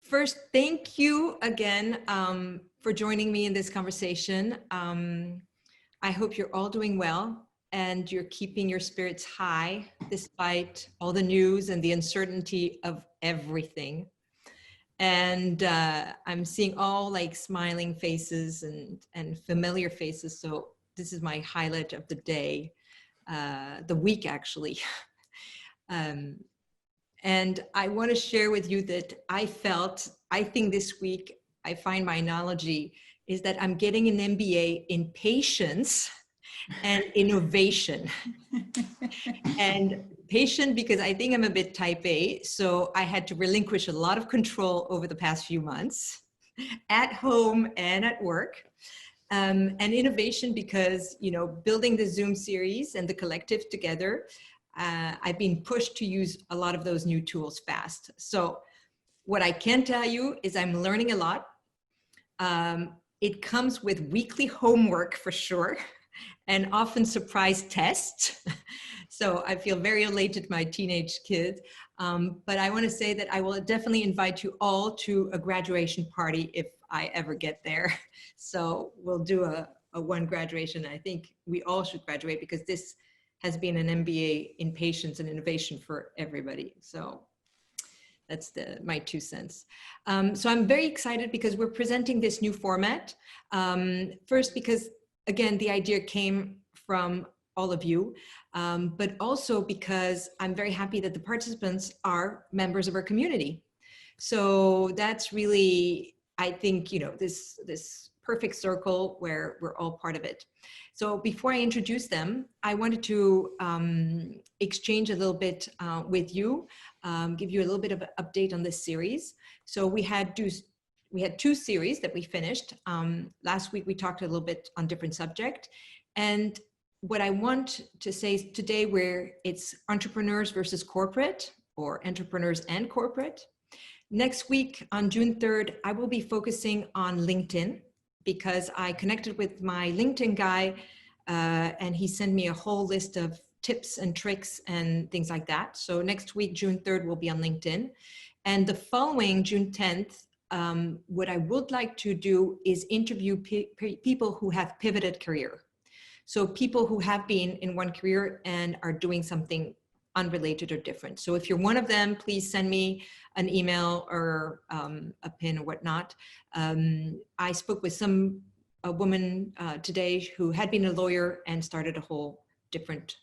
First, thank you again for joining me in this conversation. I hope you're all doing well and you're keeping your spirits high despite all the news and the uncertainty of everything. And I'm seeing all like smiling faces and familiar faces. So this is my highlight of the day, the week actually. And I want to share with you that I think this week, I find my analogy is that I'm getting an MBA in patience and innovation. And patient because I think I'm a bit type A, so I had to relinquish a lot of control over the past few months at home and at work. And innovation because, you know, building the Zoom series and the collective together, I've been pushed to use a lot of those new tools fast. So what I can tell you is I'm learning a lot. It comes with weekly homework for sure, and often surprise tests. So I feel very elated to my teenage kids. But I want to say that I will definitely invite you all to a graduation party if I ever get there. So we'll do a one graduation. I think we all should graduate because this has been an MBA in patience and innovation for everybody. So that's my 2 cents. So I'm very excited because we're presenting this new format. First, because again, the idea came from all of you, but also because I'm very happy that the participants are members of our community. So that's really, I think, you know, this perfect circle where we're all part of it. So before I introduce them, I wanted to exchange a little bit with you, give you a little bit of an update on this series. So we had 2 series that we finished. Last week we talked a little bit on different subject. And what I want to say today, where it's entrepreneurs versus corporate, or entrepreneurs and corporate. Next week on June 3rd, I will be focusing on LinkedIn, because I connected with my LinkedIn guy and he sent me a whole list of tips and tricks and things like that. So next week, June 3rd, will be on LinkedIn. And the following June 10th, what I would like to do is interview people who have pivoted career. So people who have been in one career and are doing something unrelated or different. So if you're one of them, please send me an email or a pin or whatnot. I spoke with a woman today who had been a lawyer and started a whole different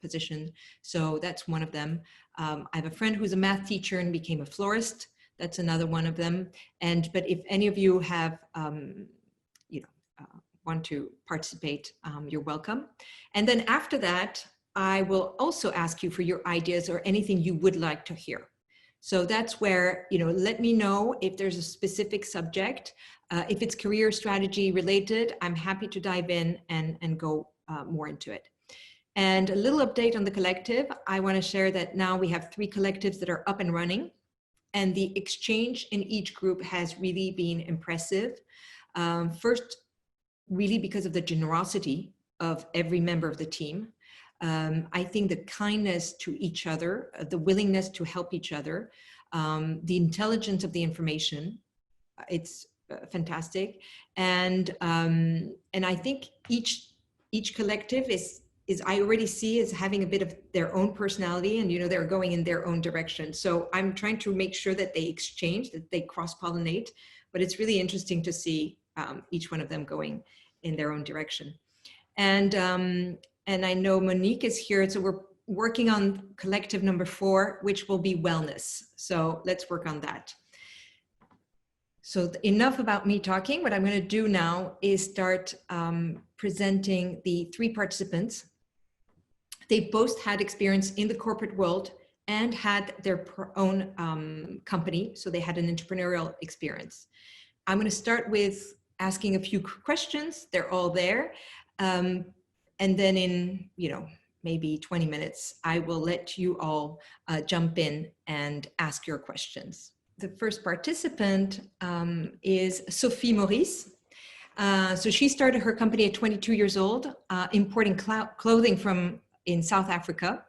position. So that's one of them. I have a friend who's a math teacher and became a florist. That's another one of them. But if any of you have, want to participate, you're welcome. And then after that, I will also ask you for your ideas or anything you would like to hear. So that's where, you know, let me know if there's a specific subject. If it's career strategy related, I'm happy to dive in and go more into it. And a little update on the collective. I want to share that now we have 3 collectives that are up and running, and the exchange in each group has really been impressive. First, really because of the generosity of every member of the team. I think the kindness to each other, the willingness to help each other, the intelligence of the information, it's fantastic. And I think each collective is I already see as having a bit of their own personality, and, you know, they're going in their own direction. So I'm trying to make sure that they exchange, that they cross-pollinate, but it's really interesting to see each one of them going in their own direction. And I know Monique is here, so we're working on collective number 4, which will be wellness. So let's work on that. So enough about me talking. What I'm going to do now is start presenting the 3 participants. They both had experience in the corporate world and had their own company, so they had an entrepreneurial experience. I'm going to start with asking a few questions. They're all there. And then in, you know, maybe 20 minutes, I will let you all jump in and ask your questions. The first participant is Sophie Morice. So she started her company at 22 years old, importing clothing from in South Africa.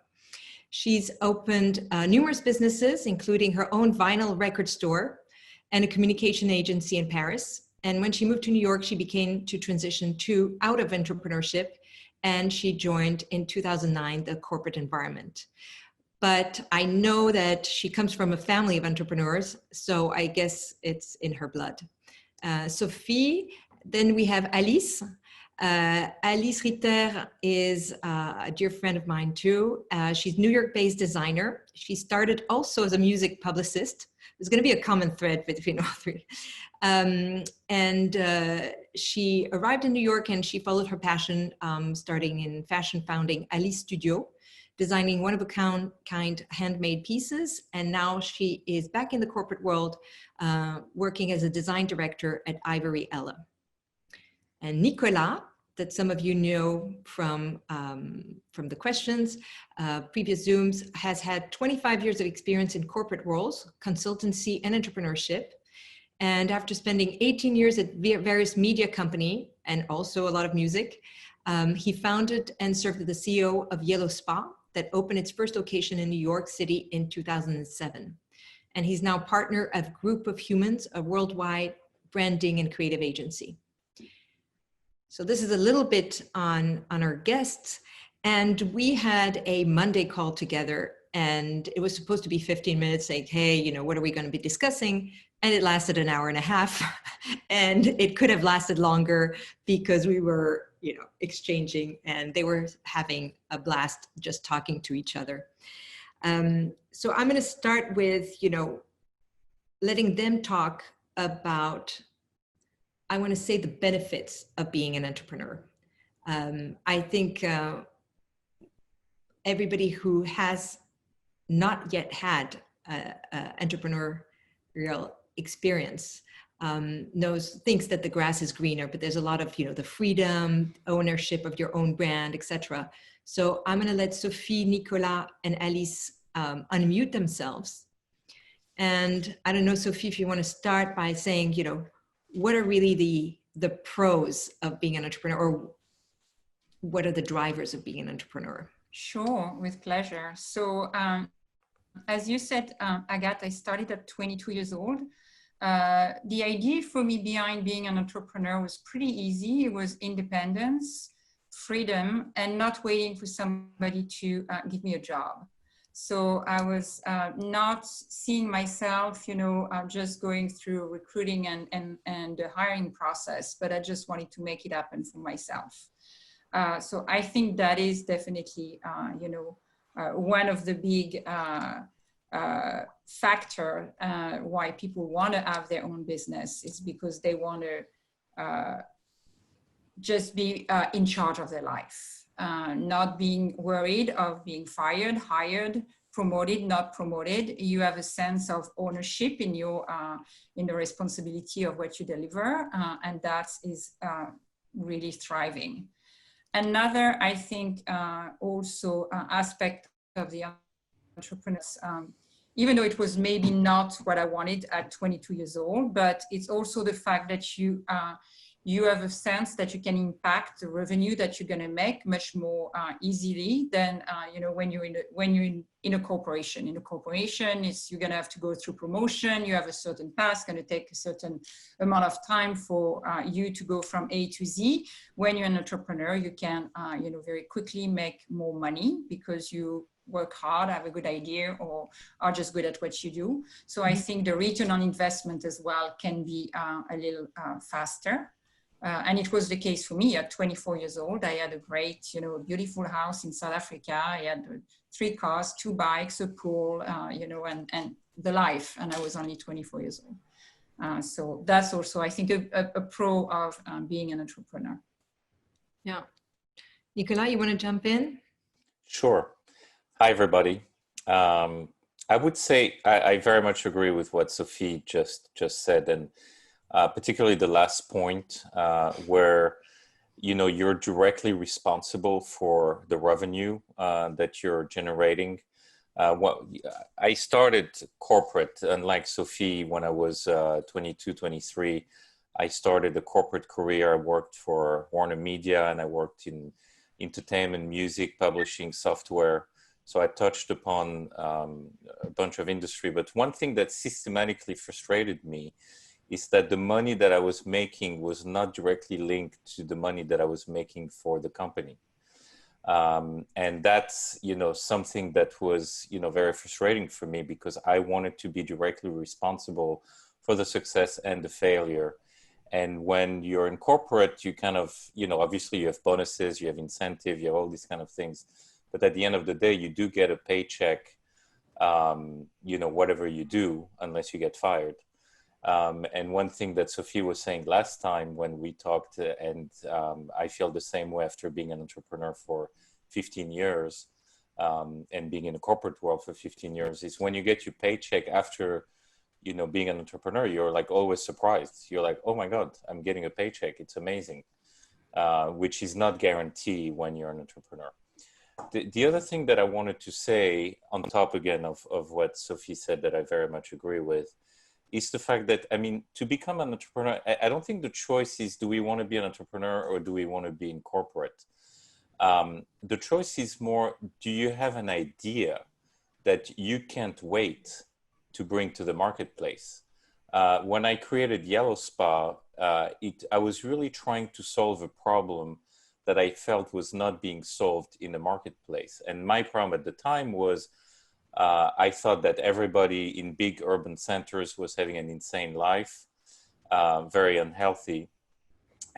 She's opened numerous businesses, including her own vinyl record store. and a communication agency in Paris. And when she moved to New York, she began to transition out of entrepreneurship, and she joined in 2009 the corporate environment. But I know that she comes from a family of entrepreneurs, so I guess it's in her blood. Sophie, then we have Alice. Alice Ritter is a dear friend of mine too. She's New York-based designer. She started also as a music publicist. There's going to be a common thread between all three. She arrived in New York and she followed her passion, starting in fashion, founding Alice Studio, designing one-of-a-kind handmade pieces. And now she is back in the corporate world, working as a design director at Ivory Ella. And Nicolas, that some of you know from the questions, previous Zooms, has had 25 years of experience in corporate roles, consultancy, and entrepreneurship. And after spending 18 years at various media companies and also a lot of music, he founded and served as the CEO of Yellow Spa that opened its first location in New York City in 2007. And he's now partner of Group of Humans, a worldwide branding and creative agency. So this is a little bit on our guests. And we had a Monday call together, and it was supposed to be 15 minutes, like, hey, you know, what are we going to be discussing? And it lasted an hour and a half. And it could have lasted longer because we were, you know, exchanging, and they were having a blast just talking to each other. So I'm going to start with, you know, letting them talk about, I want to say, the benefits of being an entrepreneur. I think everybody who has not yet had entrepreneurial experience thinks that the grass is greener, but there's a lot of, you know, the freedom, ownership of your own brand, etc. So I'm going to let Sophie, Nicolas, and Alice unmute themselves. And I don't know, Sophie, if you want to start by saying, you know, what are really the pros of being an entrepreneur, or what are the drivers of being an entrepreneur? Sure, with pleasure. So as you said, Agathe, I started at 22 years old. The idea for me behind being an entrepreneur was pretty easy. It was independence, freedom, and not waiting for somebody to give me a job. So I was not seeing myself, you know, just going through recruiting and the hiring process, but I just wanted to make it happen for myself. So I think that is definitely, you know, one of the big factor why people want to have their own business is because they want to just be in charge of their life. Not being worried of being fired, hired, promoted, not promoted. You have a sense of ownership in your in the responsibility of what you deliver, and that is really thriving. Another, I think, also aspect of the entrepreneurs, even though it was maybe not what I wanted at 22 years old, but it's also the fact that you have a sense that you can impact the revenue that you're going to make much more easily than you know, when you're in a corporation. In a corporation, you're going to have to go through promotion. You have a certain path. It's going to take a certain amount of time for you to go from A to Z. When you're an entrepreneur, you can you know, very quickly make more money because you work hard, have a good idea, or are just good at what you do. So I think the return on investment as well can be a little faster. And it was the case for me at 24 years old. I had a great, you know, beautiful house in South Africa. I had 3 cars, 2 bikes, a pool, you know, and the life. And I was only 24 years old. So that's also, I think, a pro of being an entrepreneur. Yeah. Nicolas, you want to jump in? Sure. Hi, everybody. I would say I very much agree with what Sophie just said, and particularly the last point where, you know, you're directly responsible for the revenue that you're generating. I started corporate, unlike Sophie, when I was 22, 23. I started a corporate career. I worked for Warner Media, and I worked in entertainment, music, publishing, software. So I touched upon a bunch of industry, but one thing that systematically frustrated me is that the money that I was making was not directly linked to the money that I was making for the company. And that's, something that was, very frustrating for me, because I wanted to be directly responsible for the success and the failure. And when you're in corporate, you kind of, obviously you have bonuses, you have incentive, you have all these kind of things. But at the end of the day, you do get a paycheck, whatever you do, unless you get fired. And one thing that Sophie was saying last time when we talked, and I feel the same way after being an entrepreneur for 15 years and being in the corporate world for 15 years, is when you get your paycheck after, being an entrepreneur, you're like always surprised. You're like, oh my God, I'm getting a paycheck. It's amazing, which is not guaranteed when you're an entrepreneur. The other thing that I wanted to say on top again of what Sophie said that I very much agree with is the fact that, to become an entrepreneur, I don't think the choice is, do we want to be an entrepreneur or do we want to be in corporate? The choice is more, do you have an idea that you can't wait to bring to the marketplace? When I created Yellow Spa, I was really trying to solve a problem that I felt was not being solved in the marketplace. And my problem at the time was, I thought that everybody in big urban centers was having an insane life, very unhealthy.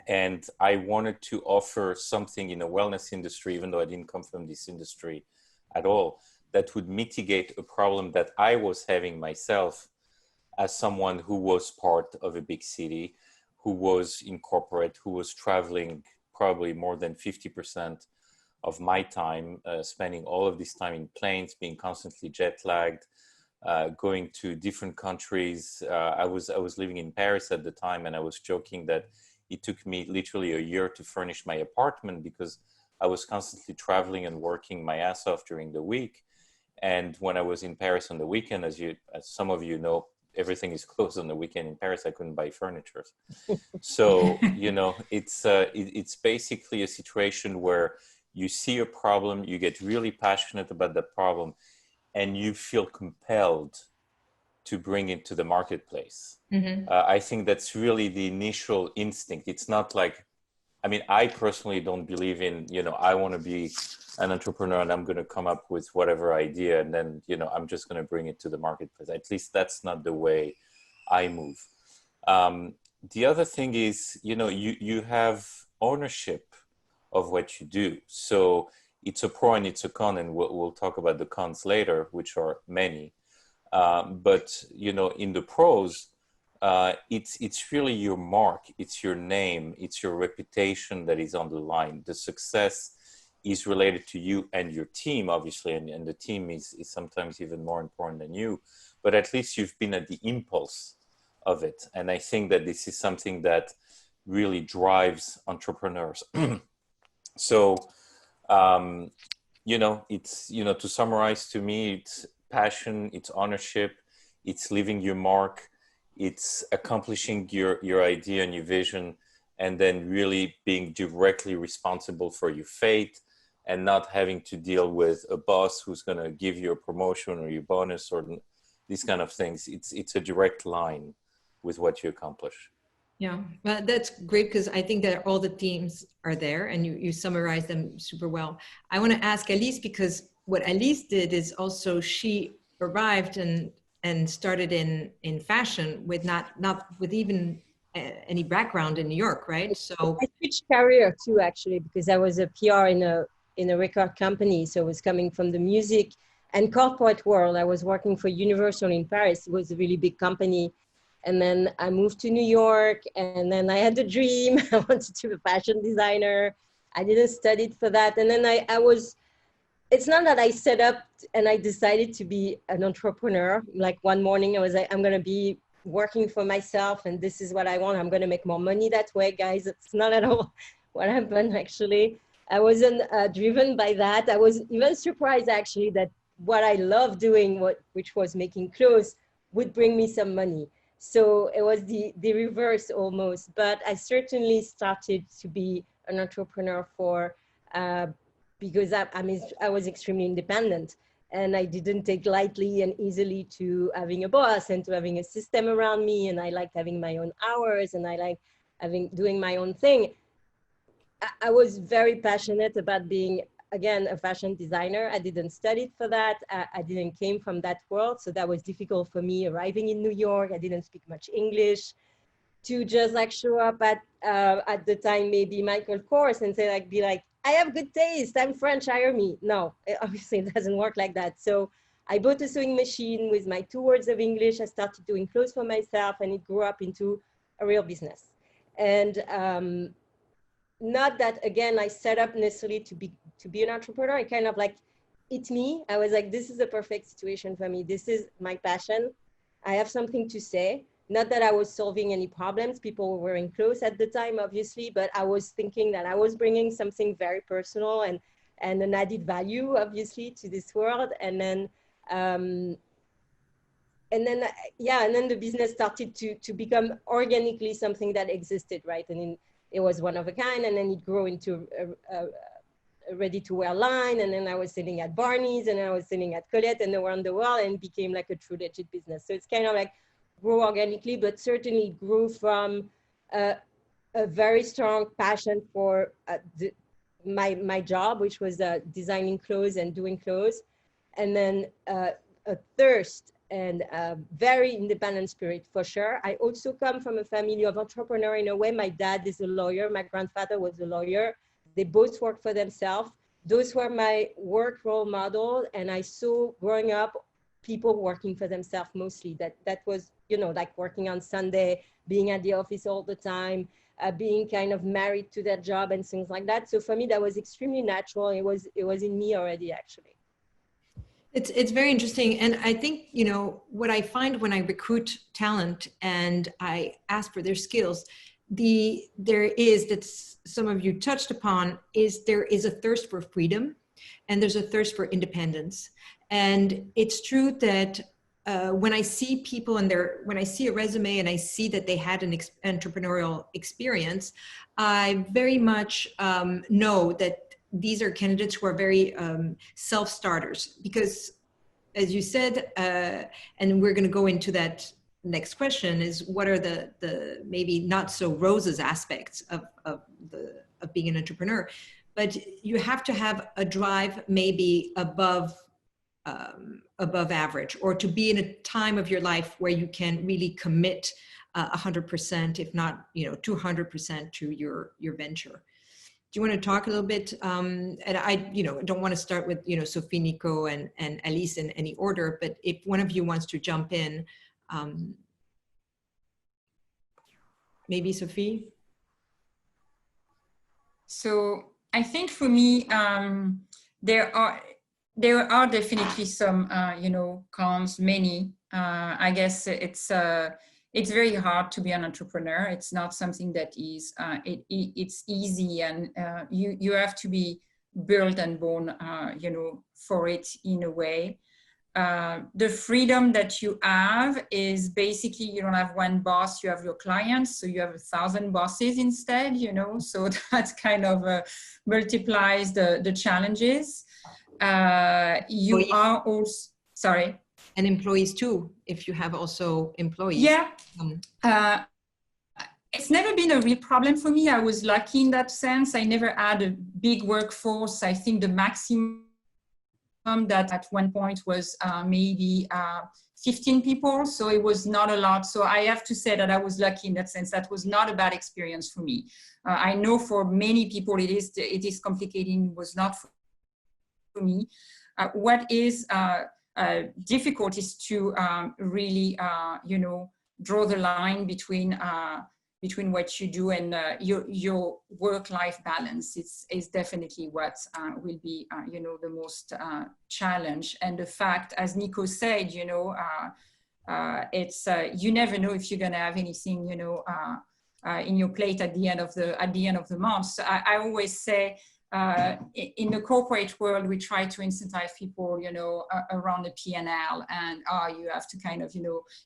And I wanted to offer something in the wellness industry, even though I didn't come from this industry at all, that would mitigate a problem that I was having myself as someone who was part of a big city, who was in corporate, who was traveling probably more than 50% of my time, spending all of this time in planes, being constantly jet lagged, going to different countries. I was living in Paris at the time, and I was joking that it took me literally a year to furnish my apartment because I was constantly traveling and working my ass off during the week. And when I was in Paris on the weekend, as some of you know, everything is closed on the weekend in Paris. I couldn't buy furniture. So, it's basically a situation where you see a problem, you get really passionate about that problem, and you feel compelled to bring it to the marketplace. Mm-hmm. I think that's really the initial instinct. It's not like, I personally don't believe in, I want to be an entrepreneur and I'm going to come up with whatever idea and then, I'm just going to bring it to the marketplace. At least that's not the way I move. The other thing is, you have ownership of what you do. So it's a pro and it's a con, and we'll talk about the cons later, which are many. But, in the pros, it's really your mark, it's your name, it's your reputation that is on the line. The success is related to you and your team, obviously, and the team is sometimes even more important than you, but at least you've been at the impulse of it. And I think that this is something that really drives entrepreneurs. So, it's, to summarize, to me, it's passion, it's ownership, it's leaving your mark, it's accomplishing your idea and your vision, and then really being directly responsible for your fate and not having to deal with a boss who's going to give you a promotion or your bonus or these kind of things. It's a direct line with what you accomplish. Yeah, well, that's great, because I think that all the themes are there and you summarize them super well. I want to ask Alice, because what Alice did is also she arrived and started in fashion with not with even any background in New York, right? So I switched career too, actually, because I was a PR in a record company. So I was coming from the music and corporate world. I was working for Universal in Paris. It was a really big company. And then I moved to New York, and then I had a dream. I wanted to be a fashion designer. I didn't study for that. And then I was, it's not that I set up and I decided to be an entrepreneur. Like one morning I was like, I'm going to be working for myself and this is what I want. I'm going to make more money that way, guys. It's not at all what happened, actually. I wasn't driven by that. I was even surprised, actually, that what I love doing, which was making clothes, would bring me some money. So it was the reverse almost. But I certainly started to be an entrepreneur for because I was extremely independent, and I didn't take lightly and easily to having a boss and to having a system around me. And I liked having my own hours, and I like doing my own thing. I was very passionate about being, again, a fashion designer. I didn't study for that. I didn't came from that world. So that was difficult for me arriving in New York. I didn't speak much English. To just like show up at the time, maybe Michael Kors, and say like, be like, I have good taste, I'm French, hire me. No, obviously it doesn't work like that. So I bought a sewing machine with my 2 words of English. I started doing clothes for myself, and it grew up into a real business. And not that, again, I set up necessarily to be an entrepreneur. I kind of like, it's me. I was like, this is a perfect situation for me. This is my passion. I have something to say. Not that I was solving any problems. People were wearing clothes at the time, obviously, but I was thinking that I was bringing something very personal and an added value, obviously, to this world. And then the business started to become organically something that existed, right? And it was one of a kind, and then it grew into a ready-to-wear line, and then I was selling at Barney's, and then I was selling at Colette and around the world, and became like a true legit business. So it's kind of like grew organically, but certainly grew from a very strong passion for my job, which was designing clothes and doing clothes, and then a thirst and a very independent spirit, for sure. I also come from a family of entrepreneurs in a way. My dad is a lawyer. My grandfather was a lawyer. They both worked for themselves. Those were my work role model. And I saw growing up, people working for themselves mostly. That was, like working on Sunday, being at the office all the time, being kind of married to that job and things like that. So for me, that was extremely natural. It was in me already, actually. It's very interesting. And I think, what I find when I recruit talent and I ask for their skills, there is, that some of you touched upon, there is a thirst for freedom and there's a thirst for independence. And it's true that when I see people when I see a resume and I see that they had an entrepreneurial experience, I very much know that these are candidates who are very self-starters, because as you said, and we're going to go into that next question, is what are the maybe not so roses aspects of being an entrepreneur. But you have to have a drive maybe above average, or to be in a time of your life where you can really commit 100%, if not 200% to your venture. Do you want to talk a little bit? And I don't want to start with Sophie, Nico, and Alice in any order, but if one of you wants to jump in, maybe Sophie. So I think for me, there are definitely some cons, many. I guess it's very hard to be an entrepreneur. It's not something that is it's easy, and you have to be built and born for it in a way. The freedom that you have is basically, you don't have one boss, you have your clients, so you have 1,000 bosses instead, so that kind of multiplies the challenges. You are also, sorry? And employees too, if you have also employees. Yeah. It's never been a real problem for me. I was lucky in that sense. I never had a big workforce. I think the maximum that at one point was maybe 15 people. So it was not a lot. So I have to say that I was lucky in that sense. That was not a bad experience for me. I know for many people it is complicating. It was not for me. What is difficult is to really, draw the line between what you do and your work-life balance. Is definitely what will be, the most challenge. And the fact, as Nico said, it's you never know if you're going to have anything, in your plate at the end of the month. So I always say, in the corporate world, we try to incentivize people, around the P&L, and you have to kind of,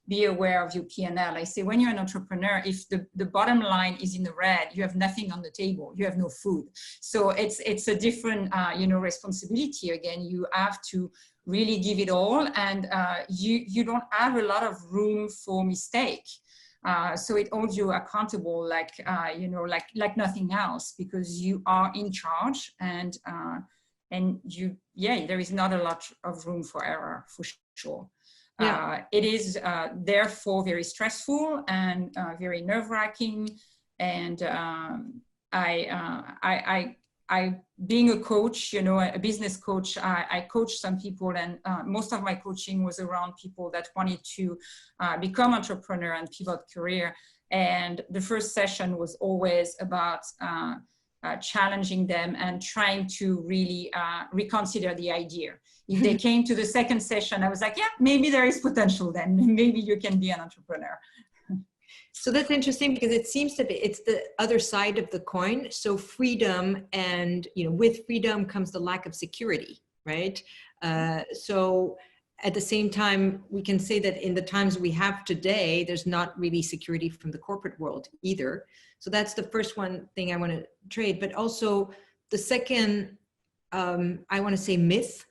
be aware of your P&L. I say, when you're an entrepreneur, if the bottom line is in the red, you have nothing on the table, you have no food. So it's a different, responsibility. Again, you have to really give it all, and you don't have a lot of room for mistake. So it holds you accountable, like nothing else, because you are in charge, and there is not a lot of room for error, for sure. Yeah. It is therefore very stressful and very nerve-wracking, and I being a coach, a business coach, I coach some people, and most of my coaching was around people that wanted to become entrepreneur and pivot career. And the first session was always about challenging them and trying to really reconsider the idea. If they came to the second session, I was like, yeah, maybe there is potential then. Maybe you can be an entrepreneur. So that's interesting, because it seems to be, it's the other side of the coin. So freedom, and with freedom comes the lack of security, right? So at the same time, we can say that in the times we have today, there's not really security from the corporate world either. So that's the first one thing I want to trade. But also the second, I want to say myth,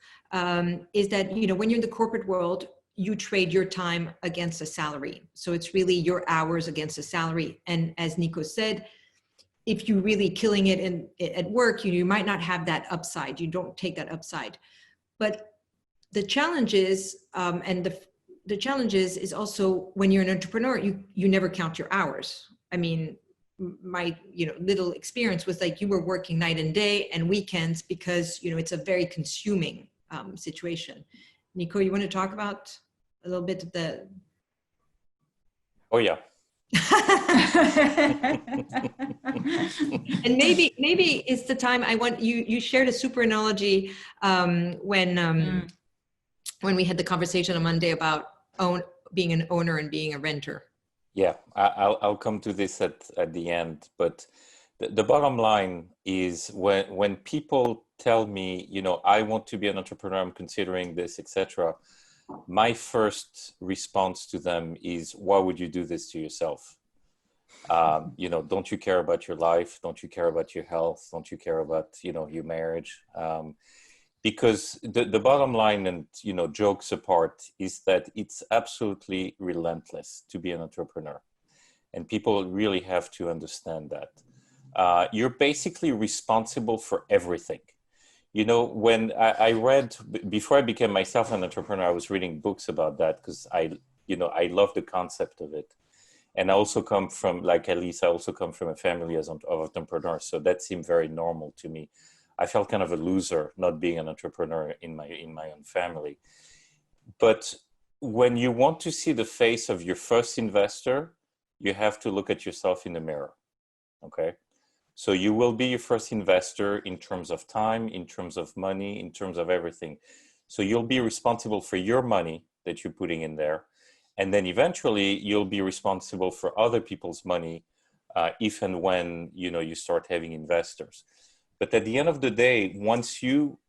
is that, when you're in the corporate world, you trade your time against a salary. So it's really your hours against a salary. And as Nico said, if you're really killing it at work, you might not have that upside. You don't take that upside. But the challenge is, the challenge is also, when you're an entrepreneur, you never count your hours. I mean, my little experience was like, you were working night and day and weekends, because it's a very consuming situation. Nico, you want to talk about a little bit of the... Oh yeah. And maybe it's the time I want you shared a super analogy when we had the conversation on Monday about being an owner and being a renter. Yeah, I'll come to this at the end, but the bottom line is, when people tell me, I want to be an entrepreneur, I'm considering this, etc., my first response to them is, why would you do this to yourself? Don't you care about your life? Don't you care about your health? Don't you care about, your marriage? Because the bottom line, and, jokes apart, is that it's absolutely relentless to be an entrepreneur. And people really have to understand that. You're basically responsible for everything. When I read, before I became myself an entrepreneur, I was reading books about that, because I love the concept of it. And I also come from, like Elise, I also come from a family of entrepreneurs. So that seemed very normal to me. I felt kind of a loser not being an entrepreneur in my own family. But when you want to see the face of your first investor, you have to look at yourself in the mirror, okay? So you will be your first investor in terms of time, in terms of money, in terms of everything. So you'll be responsible for your money that you're putting in there. And then eventually you'll be responsible for other people's money if and when, you start having investors. But at the end of the day,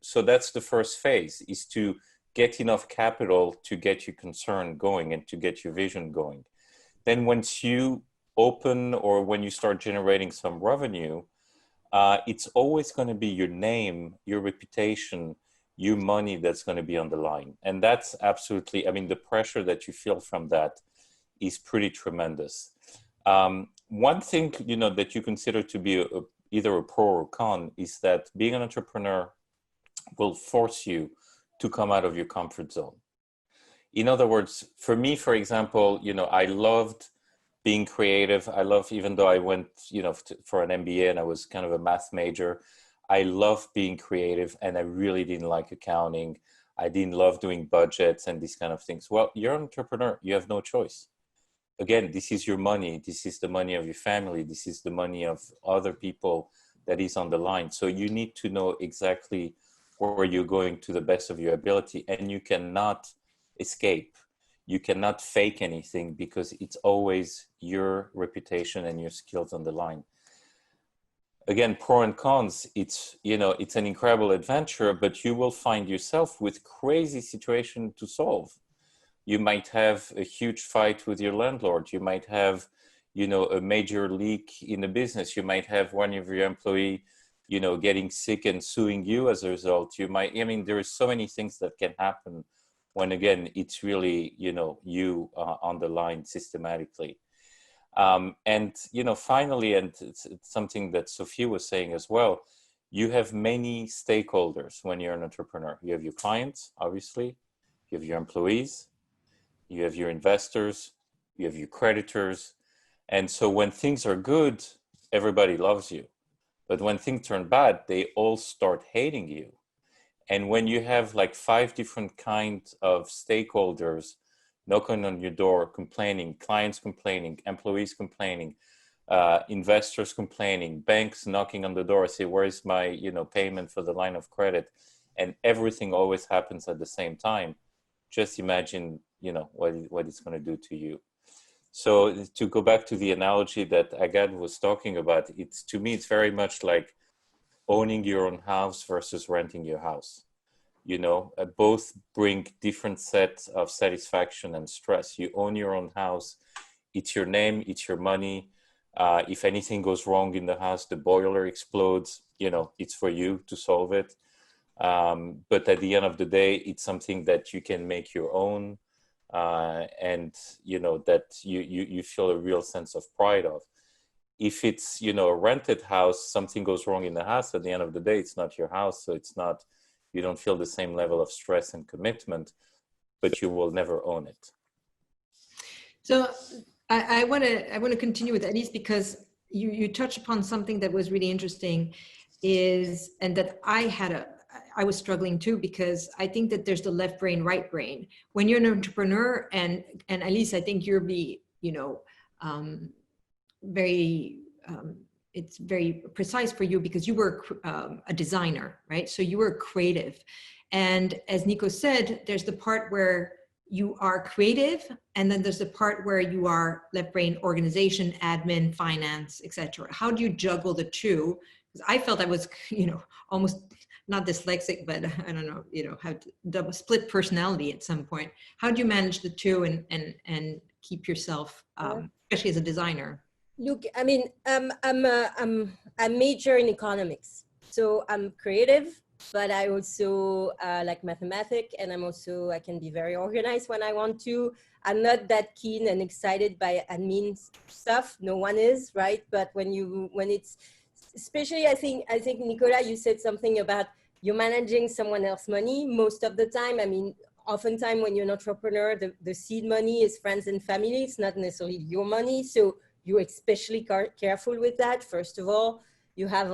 so that's the first phase, is to get enough capital to get your concern going and to get your vision going. Then once you open, or when you start generating some revenue, it's always going to be your name, your reputation, your money that's going to be on the line. And that's absolutely, the pressure that you feel from that is pretty tremendous. One thing, that you consider to be either a pro or con is that being an entrepreneur will force you to come out of your comfort zone. In other words, for me, for example, I loved being creative. I love, even though I went, for an MBA and I was kind of a math major, I love being creative, and I really didn't like accounting. I didn't love doing budgets and these kind of things. Well, you're an entrepreneur. You have no choice. Again, this is your money. This is the money of your family. This is the money of other people that is on the line. So you need to know exactly where you're going to the best of your ability, and you cannot escape. You cannot fake anything, because it's always your reputation and your skills on the line. again, pro and cons, it's, it's an incredible adventure, but you will find yourself with crazy situation to solve. You might have a huge fight with your landlord. You might have, a major leak in the business. You might have one of your employee, getting sick and suing you as a result. You might, there are so many things that can happen when, again, it's really, you on the line systematically. And, finally, and it's something that Sophie was saying as well, you have many stakeholders when you're an entrepreneur. You have your clients, obviously, you have your employees, you have your investors, you have your creditors. And so when things are good, everybody loves you. But when things turn bad, they all start hating you. And when you have like 5 different kinds of stakeholders knocking on your door, complaining, clients complaining, employees complaining, investors complaining, banks knocking on the door, say, where's my, payment for the line of credit? And everything always happens at the same time. Just imagine, what it's going to do to you. So to go back to the analogy that Agathe was talking about, to me, it's very much like owning your own house versus renting your house. Both bring different sets of satisfaction and stress. You own your own house. It's your name, it's your money. If anything goes wrong in the house, the boiler explodes, it's for you to solve it. But at the end of the day, it's something that you can make your own, and that you feel a real sense of pride of. If it's a rented house, something goes wrong in the house, at the end of the day, it's not your house, so you don't feel the same level of stress and commitment, but you will never own it. So I want to continue with Elise, because you touched upon something that was really interesting, and that I was struggling too, because I think that there's the left brain, right brain. When you're an entrepreneur, and Elise, I think you're very, it's very precise for you because you were a designer, right? So you were creative. And as Nico said, there's the part where you are creative, and then there's the part where you are left brain, organization, admin, finance, etc. How do you juggle the two? Because I felt I was, almost not dyslexic, but I don't know, have double split personality at some point. How do you manage the two and keep yourself, especially as a designer? Look, I mean, I major in economics, so I'm creative, but I also like mathematics, and I can be very organized when I want to. I'm not that keen and excited by admin stuff. No one is, right? But when it's, especially, I think Nicolas, you said something about you're managing someone else's money most of the time. I mean, oftentimes when you're an entrepreneur, the seed money is friends and family. It's not necessarily your money, so you're especially careful with that. First of all, you have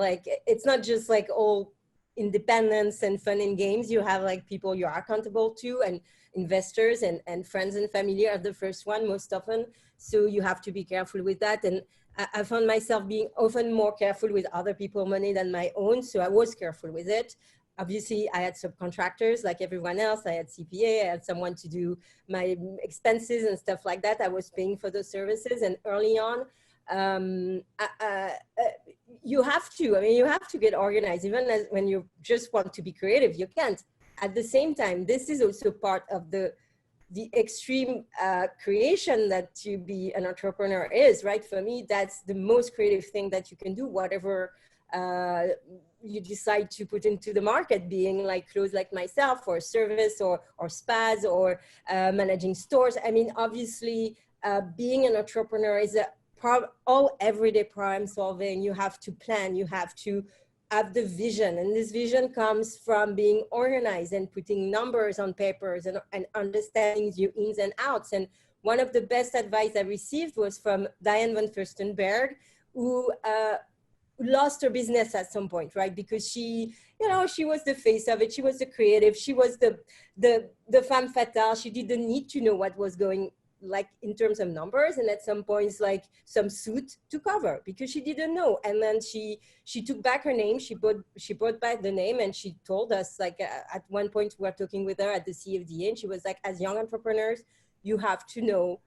it's not just like all independence and fun and games. You have people you are accountable to, and investors and friends and family are the first one most often. So you have to be careful with that. And I found myself being often more careful with other people's money than my own. So I was careful with it. Obviously, I had subcontractors like everyone else. I had CPA, I had someone to do my expenses and stuff like that. I was paying for those services. And early on, you have to get organized. Even when you just want to be creative, you can't. At the same time, this is also part of the extreme creation that to be an entrepreneur is, right? For me, that's the most creative thing that you can do, whatever you decide to put into the market, being like clothes like myself, or service, or spas, or managing stores. I mean, obviously, being an entrepreneur is all everyday problem solving. You have to plan, you have to have the vision, and this vision comes from being organized and putting numbers on papers and understanding your ins and outs. And one of the best advice I received was from Diane von Furstenberg, who lost her business at some point, right? Because she was the face of it. She was the creative. She was the femme fatale. She didn't need to know what was going in terms of numbers, and at some points some suit to cover, because she didn't know. And then she took back her name. She brought back the name, and she told us at one point we were talking with her at the CFDA, and she was like, as young entrepreneurs, you have to know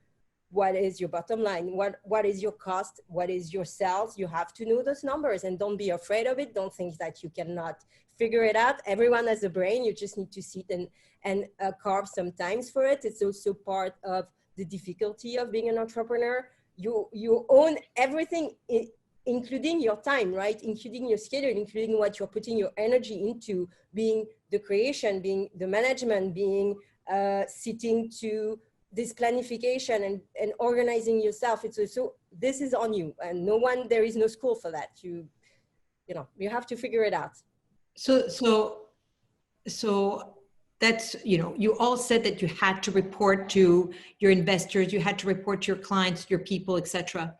what is your bottom line, what is your cost, what is your sales. You have to know those numbers, and don't be afraid of it. Don't think that you cannot figure it out. Everyone has a brain. You just need to sit and carve some times for it. It's also part of the difficulty of being an entrepreneur. You own everything, including your time, right? Including your schedule, including what you're putting your energy into, being the creation, being the management, being sitting to this planification and organizing yourself. It's also, this is on you, and there is no school for that. You have to figure it out. So that's, you all said that you had to report to your investors, you had to report to your clients, your people, etc.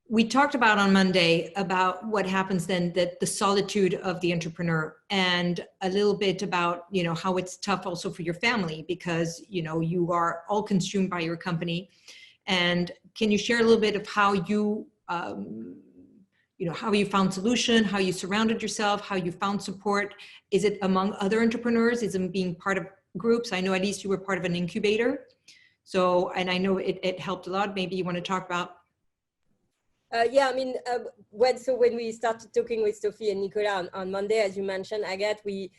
We talked about on Monday about what happens then, that the solitude of the entrepreneur, and a little bit about, how it's tough also for your family, because, you are all consumed by your company. And can you share a little bit of how you, how you found solution, how you surrounded yourself, how you found support? Is it among other entrepreneurs? Is it being part of groups? I know at least you were part of an incubator. So, and I know it helped a lot. Maybe you want to talk about. Yeah, I mean, when we started talking with Sophie and Nicolas on Monday, as you mentioned, Agathe, we,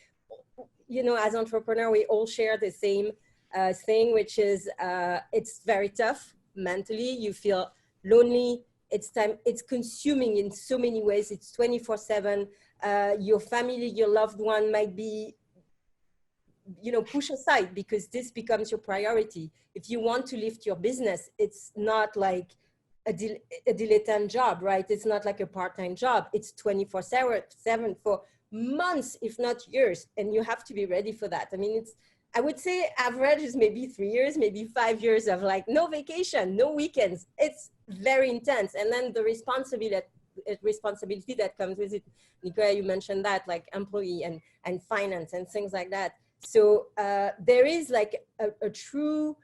as entrepreneurs, we all share the same thing, which is it's very tough mentally. You feel lonely. It's consuming in so many ways. It's 24/7. Your family, your loved one might be, push aside, because this becomes your priority. If you want to lift your business, it's not like a dilettante job, right? It's not like a part-time job. It's 24/7 for months, if not years. And you have to be ready for that. I mean, I would say average is maybe 3 years, maybe 5 years of like no vacation, no weekends. It's very intense. And then the responsibility that comes with it. Nicolas, you mentioned that, like employee and finance and things like that. So there is like a true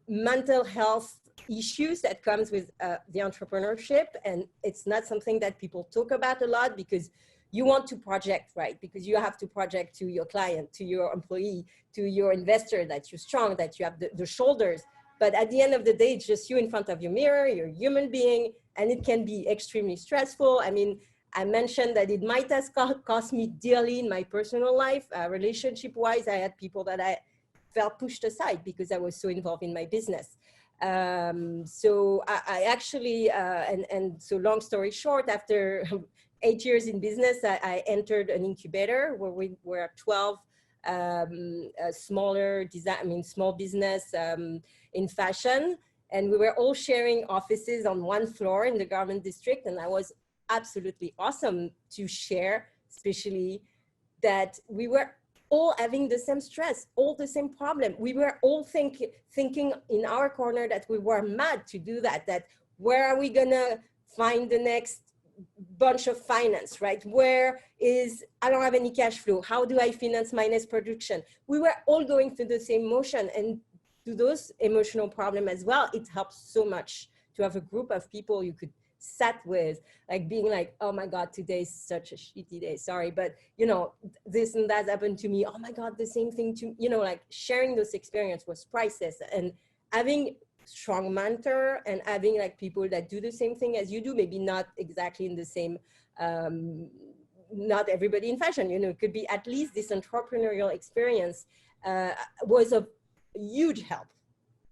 mental health issues that comes with the entrepreneurship, and it's not something that people talk about a lot, because you want to project, right? Because you have to project to your client, to your employee, to your investor that you're strong, that you have the shoulders. But at the end of the day, it's just you in front of your mirror, you're a human being, and it can be extremely stressful. I mean, I mentioned that it might have cost me dearly in my personal life, relationship-wise. I had people that I felt pushed aside because I was so involved in my business. So I actually, and so long story short, after 8 years in business, I entered an incubator where we were 12 small business in fashion. And we were all sharing offices on one floor in the garment district. And that was absolutely awesome to share, especially that we were all having the same stress, all the same problem. We were all thinking in our corner that we were mad to do that where are we gonna find the next bunch of finance, right? I don't have any cash flow. How do I finance my next production? We were all going through the same motion, and to those emotional problems as well, it helps so much to have a group of people you could sat with, like being like, oh my God, today is such a shitty day, sorry, but this and that happened to me, oh my God, the same thing to, like sharing those experience was priceless. And having strong mentor and having like people that do the same thing as you do, maybe not exactly in the same, not everybody in fashion, it could be at least this entrepreneurial experience was a huge help.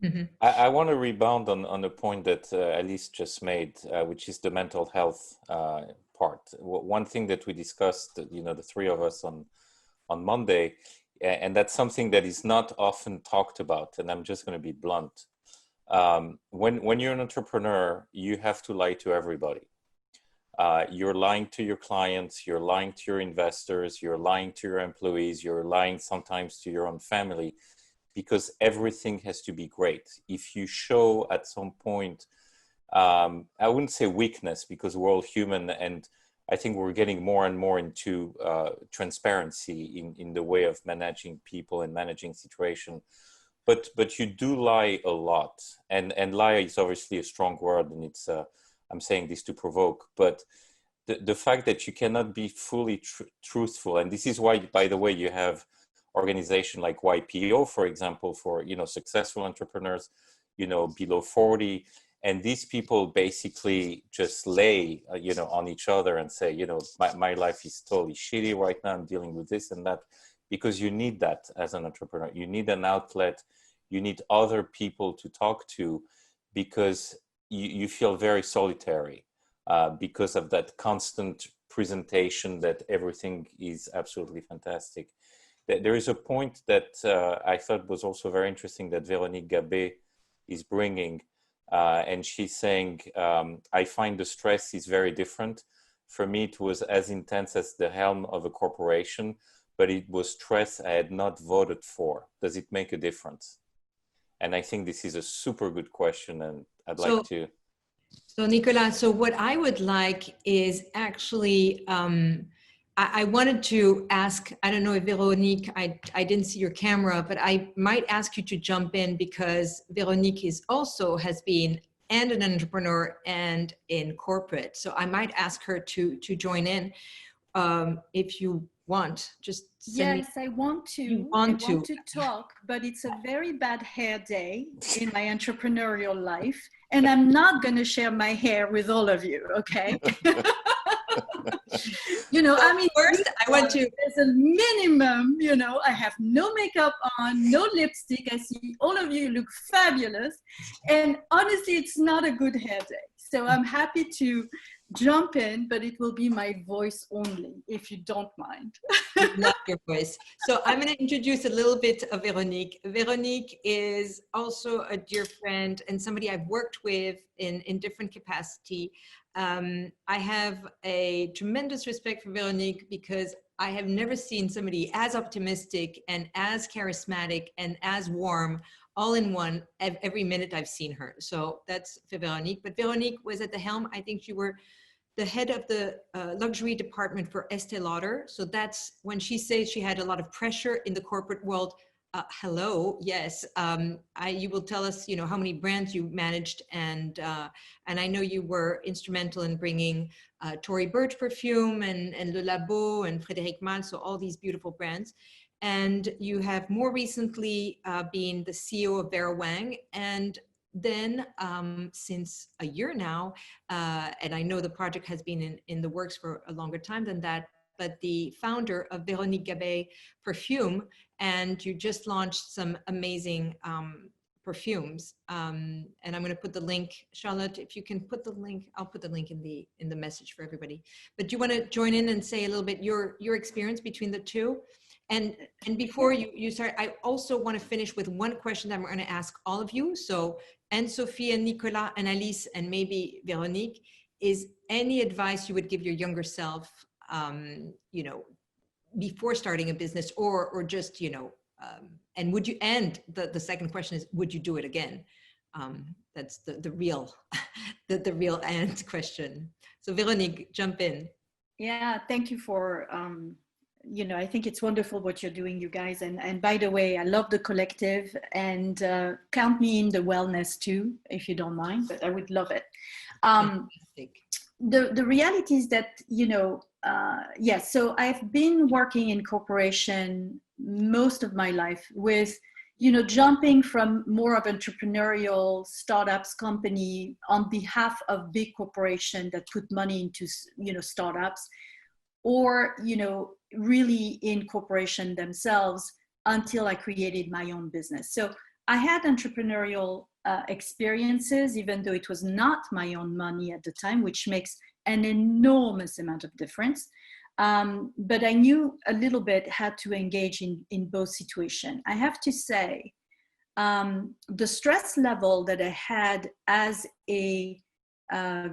Mm-hmm. I want to rebound on the point that Alice just made, which is the mental health part. One thing that we discussed, the three of us on Monday, and that's something that is not often talked about, and I'm just going to be blunt. When you're an entrepreneur, you have to lie to everybody. You're lying to your clients, you're lying to your investors, you're lying to your employees, you're lying sometimes to your own family, because everything has to be great. If you show at some point, I wouldn't say weakness, because we're all human, and I think we're getting more and more into transparency in the way of managing people and managing situation. But you do lie a lot, and lie is obviously a strong word, and it's I'm saying this to provoke, but the fact that you cannot be fully truthful, and this is why, by the way, you have organization like YPO, for example, for, successful entrepreneurs, below 40. And these people basically just lay, on each other and say, my life is totally shitty right now. I'm dealing with this and that, because you need that as an entrepreneur. You need an outlet. You need other people to talk to, because you feel very solitary because of that constant presentation that everything is absolutely fantastic. There is a point that I thought was also very interesting that Véronique Gabet is bringing. And she's saying, I find the stress is very different. For me, it was as intense as the helm of a corporation, but it was stress I had not voted for. Does it make a difference? And I think this is a super good question, and I'd like to. So Nicolas, so what I would like is actually, I wanted to ask, I don't know if Véronique, I didn't see your camera, but I might ask you to jump in, because Véronique has been and an entrepreneur and in corporate. So I might ask her to join in if you want. Just yes, I want to. I want to talk, but it's a very bad hair day in my entrepreneurial life, and I'm not going to share my hair with all of you. Okay. First, I want to. There's a minimum, I have no makeup on, no lipstick. I see all of you look fabulous. And honestly, it's not a good hair day. So I'm happy to jump in, but it will be my voice only, if you don't mind. I love your voice. So I'm going to introduce a little bit of Véronique. Véronique is also a dear friend and somebody I've worked with in different capacity. I have a tremendous respect for Véronique, because I have never seen somebody as optimistic and as charismatic and as warm all in one every minute I've seen her. So that's for Véronique. But Véronique was at the helm. I think you were the head of the luxury department for Estée Lauder. So that's when she says she had a lot of pressure in the corporate world. Hello, yes. You will tell us, how many brands you managed, and I know you were instrumental in bringing Tory Burch perfume and Le Labo and Frédéric Malle, so all these beautiful brands. And you have more recently been the CEO of Vera Wang, and then since a year now, and I know the project has been in the works for a longer time than that, but the founder of Véronique Gabet Perfume, and you just launched some amazing perfumes. And I'm going to put the link, Charlotte, if you can put the link, I'll put the link in the message for everybody. But do you want to join in and say a little bit your experience between the two? And before you start, I also want to finish with one question that I'm going to ask all of you. So, and Sophie and Nicolas and Alice and maybe Véronique, is any advice you would give your younger self, before starting a business, or just, and would you, and the second question is, would you do it again? That's the real, the real end question. So Véronique, jump in. Yeah, thank you for, I think it's wonderful what you're doing, you guys. And by the way, I love the collective, and count me in the wellness too, if you don't mind, but I would love it. The reality is that, yes, so I've been working in corporation most of my life with, jumping from more of entrepreneurial startups company on behalf of big corporation that put money into, startups, or, really in corporation themselves, until I created my own business. So I had entrepreneurial experiences, even though it was not my own money at the time, which makes an enormous amount of difference. But I knew a little bit how to engage in both situations. I have to say, the stress level that I had as a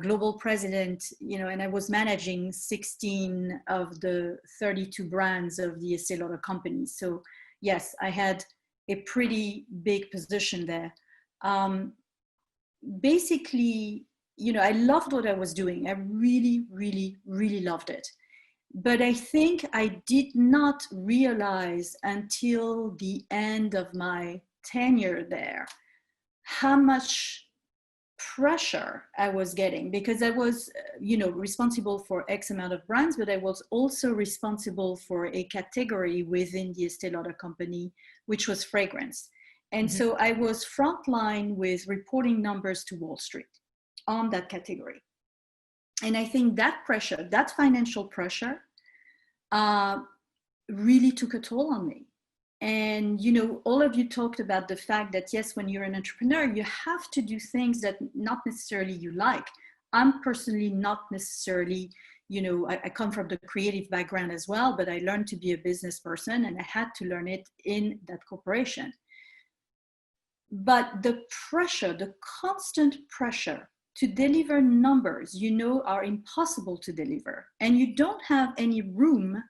global president, and I was managing 16 of the 32 brands of the Estée Lauder company. So yes, I had a pretty big position there. Basically, I loved what I was doing. I really, really, really loved it. But I think I did not realize until the end of my tenure there how much pressure I was getting, because I was, responsible for X amount of brands, but I was also responsible for a category within the Estée Lauder company, which was fragrance. And so I was frontline with reporting numbers to Wall Street on that category. And I think that pressure, that financial pressure, really took a toll on me. And, all of you talked about the fact that, yes, when you're an entrepreneur, you have to do things that not necessarily you like. I'm personally not necessarily, I come from the creative background as well, but I learned to be a business person, and I had to learn it in that corporation. But the pressure, the constant pressure to deliver numbers, are impossible to deliver, and you don't have any room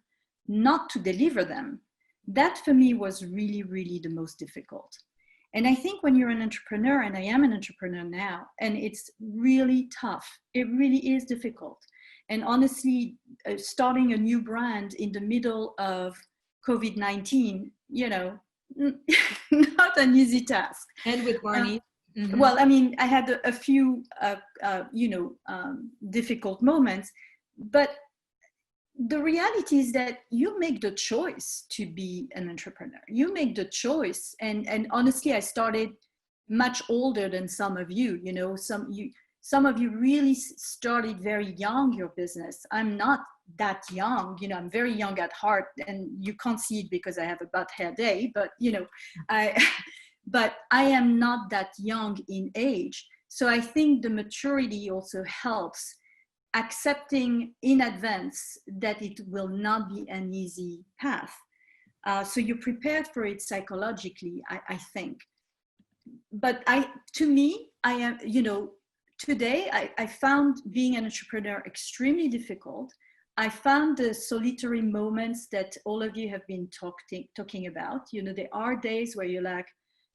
not to deliver them. That for me was really, really the most difficult. And I think when you're an entrepreneur, and I am an entrepreneur now, and it's really tough, it really is difficult. And honestly, starting a new brand in the middle of COVID-19, not an easy task. And with Barney. Well, I mean, I had a few, difficult moments, but the reality is that you make the choice to be an entrepreneur. You make the choice. And honestly, I started much older than some of you, some of you really started very young, your business. I'm not that young, I'm very young at heart, and you can't see it because I have a butt hair day, but but I am not that young in age. So I think the maturity also helps, accepting in advance that it will not be an easy path. So you're prepared for it psychologically, I think. But to me, I am, today I found being an entrepreneur extremely difficult. I found the solitary moments that all of you have been talking about. There are days where you're like,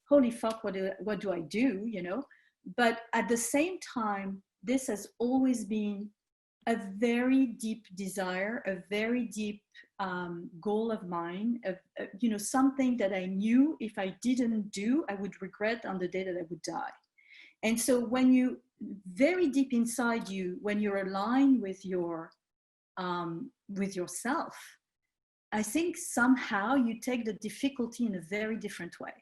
holy fuck, what do I do? But at the same time, this has always been a very deep desire, a very deep goal of mine, something that I knew if I didn't do, I would regret on the day that I would die. And so when you, very deep inside you, when you're aligned with yourself, I think somehow you take the difficulty in a very different way.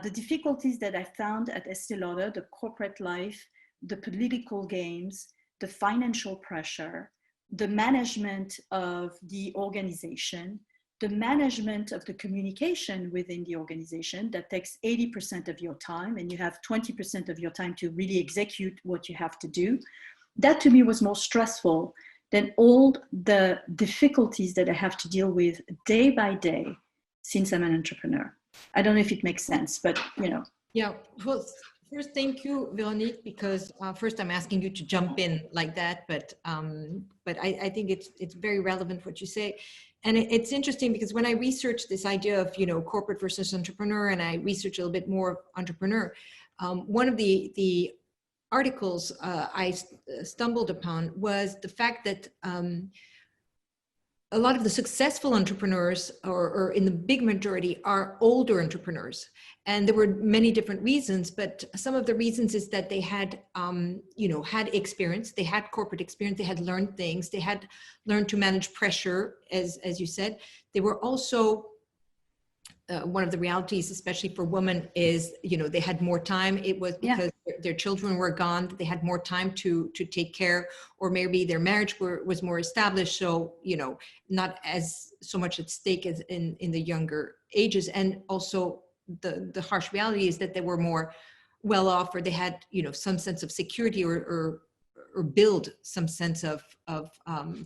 The difficulties that I found at Estée Lauder, the corporate life, the political games, the financial pressure, the management of the organization, the management of the communication within the organization that takes 80% of your time, and you have 20% of your time to really execute what you have to do. That to me was more stressful than all the difficulties that I have to deal with day by day since I'm an entrepreneur. I don't know if it makes sense, but Yeah, well, first, thank you, Veronique, because first I'm asking you to jump in like that, but I think it's very relevant what you say. And it's interesting because when I researched this idea of, corporate versus entrepreneur, and I researched a little bit more of entrepreneur, one of the articles I stumbled upon was the fact that a lot of the successful entrepreneurs, or in the big majority, are older entrepreneurs. And there were many different reasons, but some of the reasons is that they had, had experience, they had corporate experience, they had learned things, they had learned to manage pressure, as you said. They were also, one of the realities, especially for women, is, they had more time. It was because their children were gone, they had more time to take care, or maybe their marriage was more established. So, not as so much at stake as in the younger ages. And also the harsh reality is that they were more well off, or they had, some sense of security, or build some sense of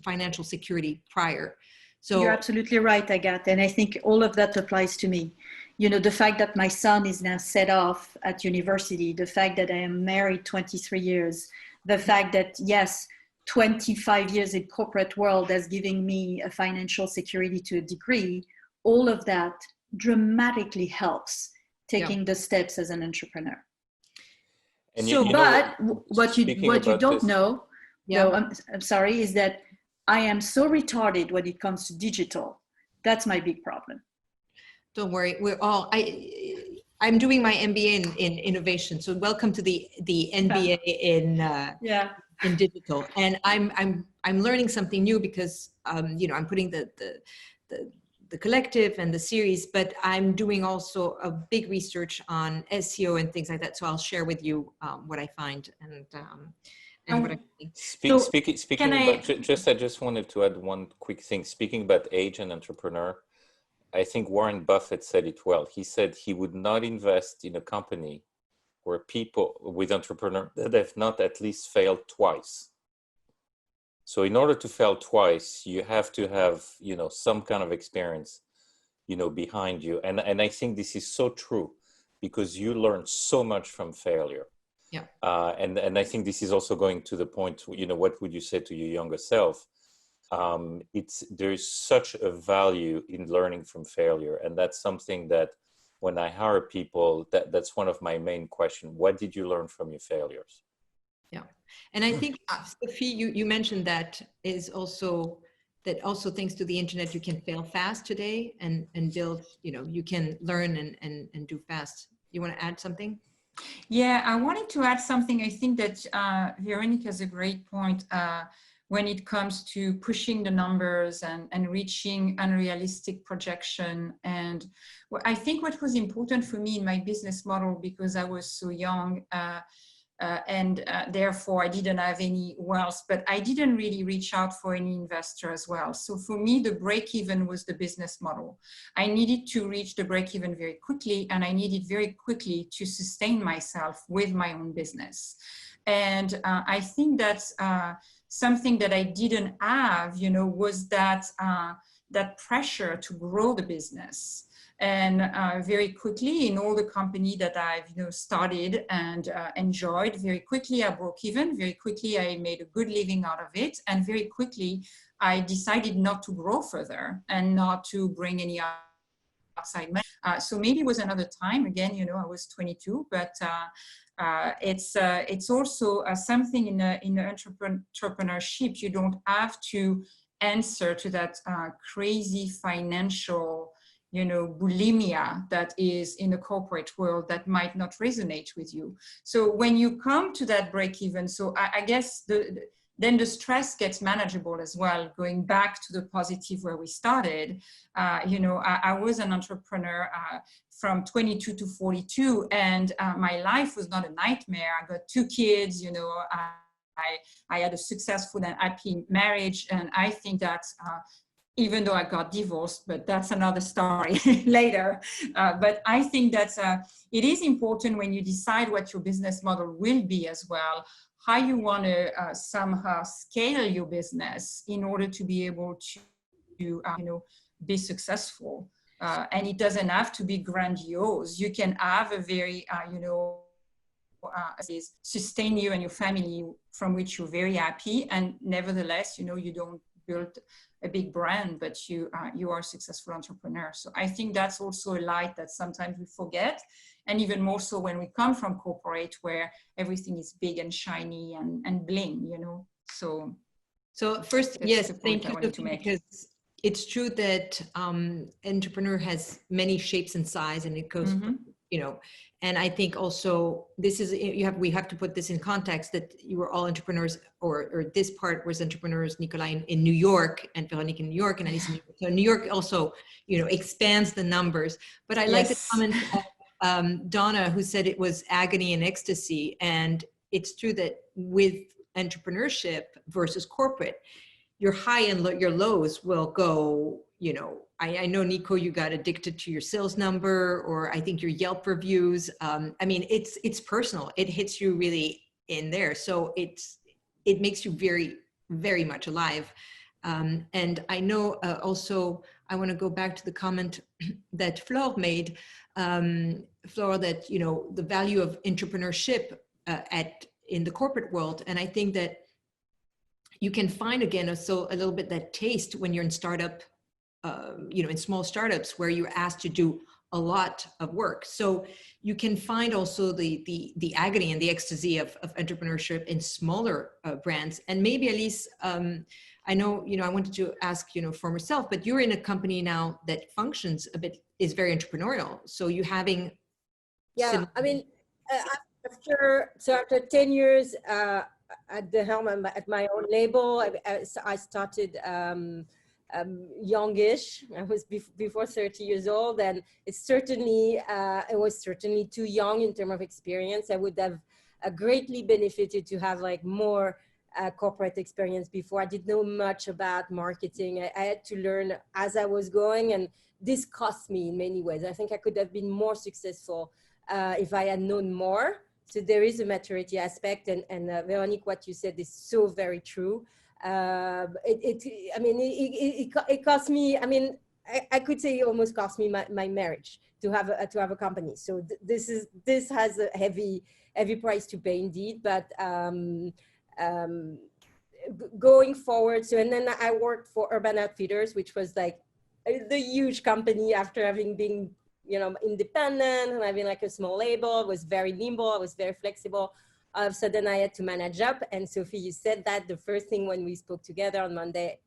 financial security prior. So you're absolutely right, Agathe. And I think all of that applies to me. The fact that my son is now set off at university, the fact that I am married 23 years, the fact that, yes, 25 years in corporate world has given me a financial security to a degree, all of that dramatically helps taking the steps as an entrepreneur. And but what you don't know, I'm sorry, is that I am so retarded when it comes to digital. That's my big problem. Don't worry, we're all, I'm doing my MBA in innovation. So welcome to the MBA in digital. And I'm learning something new because you know, I'm putting the collective and the series, but I'm doing also a big research on SEO and things like that. So I'll share with you what I find and what I think. Speaking about, I just wanted to add one quick thing. Speaking about age and entrepreneur, I think Warren Buffett said it well. He said he would not invest in a company where people with entrepreneurs that have not at least failed twice. So in order to fail twice, you have to have, you know, some kind of experience, you know, behind you. And I think this is so true because you learn so much from failure. Yeah. And I think this is also going to the point, you know, what would you say to your younger self? There is such a value in learning from failure. And that's something that when I hire people, that's one of my main questions. What did you learn from your failures? Yeah. And I think, Sophie, you mentioned that also thanks to the internet, you can fail fast today and build, you know, you can learn and do fast. You want to add something? Yeah, I wanted to add something. I think that Veronique has a great point when it comes to pushing the numbers and reaching unrealistic projection. And I think what was important for me in my business model, because I was so young, and therefore I didn't have any wealth, but I didn't really reach out for any investor as well. So for me, the break-even was the business model. I needed to reach the break-even very quickly, and I needed very quickly to sustain myself with my own business. And I think that's something that I didn't have, you know, was that pressure to grow the business. And very quickly, in all the company that I've, you know, started and enjoyed, very quickly I broke even. Very quickly I made a good living out of it, and very quickly I decided not to grow further and not to bring any outside money. So maybe it was another time. Again, you know, I was 22, but it's also something in entrepreneurship. You don't have to answer to that crazy financial, you know, bulimia that is in the corporate world that might not resonate with you. So when you come to that break even, so I guess then the stress gets manageable as well. Going back to the positive where we started, you know, I was an entrepreneur from 22 to 42, and my life was not a nightmare. I got 2 kids, you know, I had a successful and happy marriage, and I think that even though I got divorced, but that's another story later. But I think that it is important when you decide what your business model will be as well, how you want to somehow scale your business in order to be able to you know, be successful. And it doesn't have to be grandiose. You can have a very, you know, sustain you and your family from which you're very happy. And nevertheless, you know, you don't build a big brand, but you are a successful entrepreneur. So I think that's also a light that sometimes we forget, and even more so when we come from corporate, where everything is big and shiny and bling, you know. So first, yes, thank you, because it's true that entrepreneur has many shapes and size, and it goes, you know. And I think also this is, we have to put this in context that you were all entrepreneurs, or this part was entrepreneurs, Nicolas in New York and Veronique in New York, and Alice in New York. So New York also, you know, expands the numbers. But I like the comment of Donna, who said it was agony and ecstasy. And it's true that with entrepreneurship versus corporate, your high and your lows will go, you know, I know, Nico, you got addicted to your sales number, or I think your Yelp reviews. I mean, it's personal. It hits you really in there. So it makes you very, very much alive. And I know also, I want to go back to the comment that Flore made, Flore, that, you know, the value of entrepreneurship in the corporate world. And I think that you can find, again, a little bit that taste when you're in startup, you know, in small startups where you're asked to do a lot of work. So you can find also the agony and the ecstasy of entrepreneurship in smaller brands. And maybe, Alice, I know, you know, I wanted to ask, you know, for myself, but you're in a company now that functions a bit, is very entrepreneurial. So you having Yeah, I mean, after 10 years at the helm at my own label, I started youngish. I was before 30 years old, and it was certainly too young in terms of experience. I would have greatly benefited to have like more corporate experience before. I didn't know much about marketing. I had to learn as I was going, and this cost me in many ways. I think I could have been more successful if I had known more. So there is a maturity aspect, and Veronique, what you said is so very true. It cost me. I mean, I could say it almost cost me my marriage to have a company. So this has a heavy price to pay indeed. But going forward, so and then I worked for Urban Outfitters, which was like the huge company after having been independent and having like a small label. I was very nimble. I was very flexible. So then I had to manage up. And Sophie, you said that the first thing when we spoke together on Monday,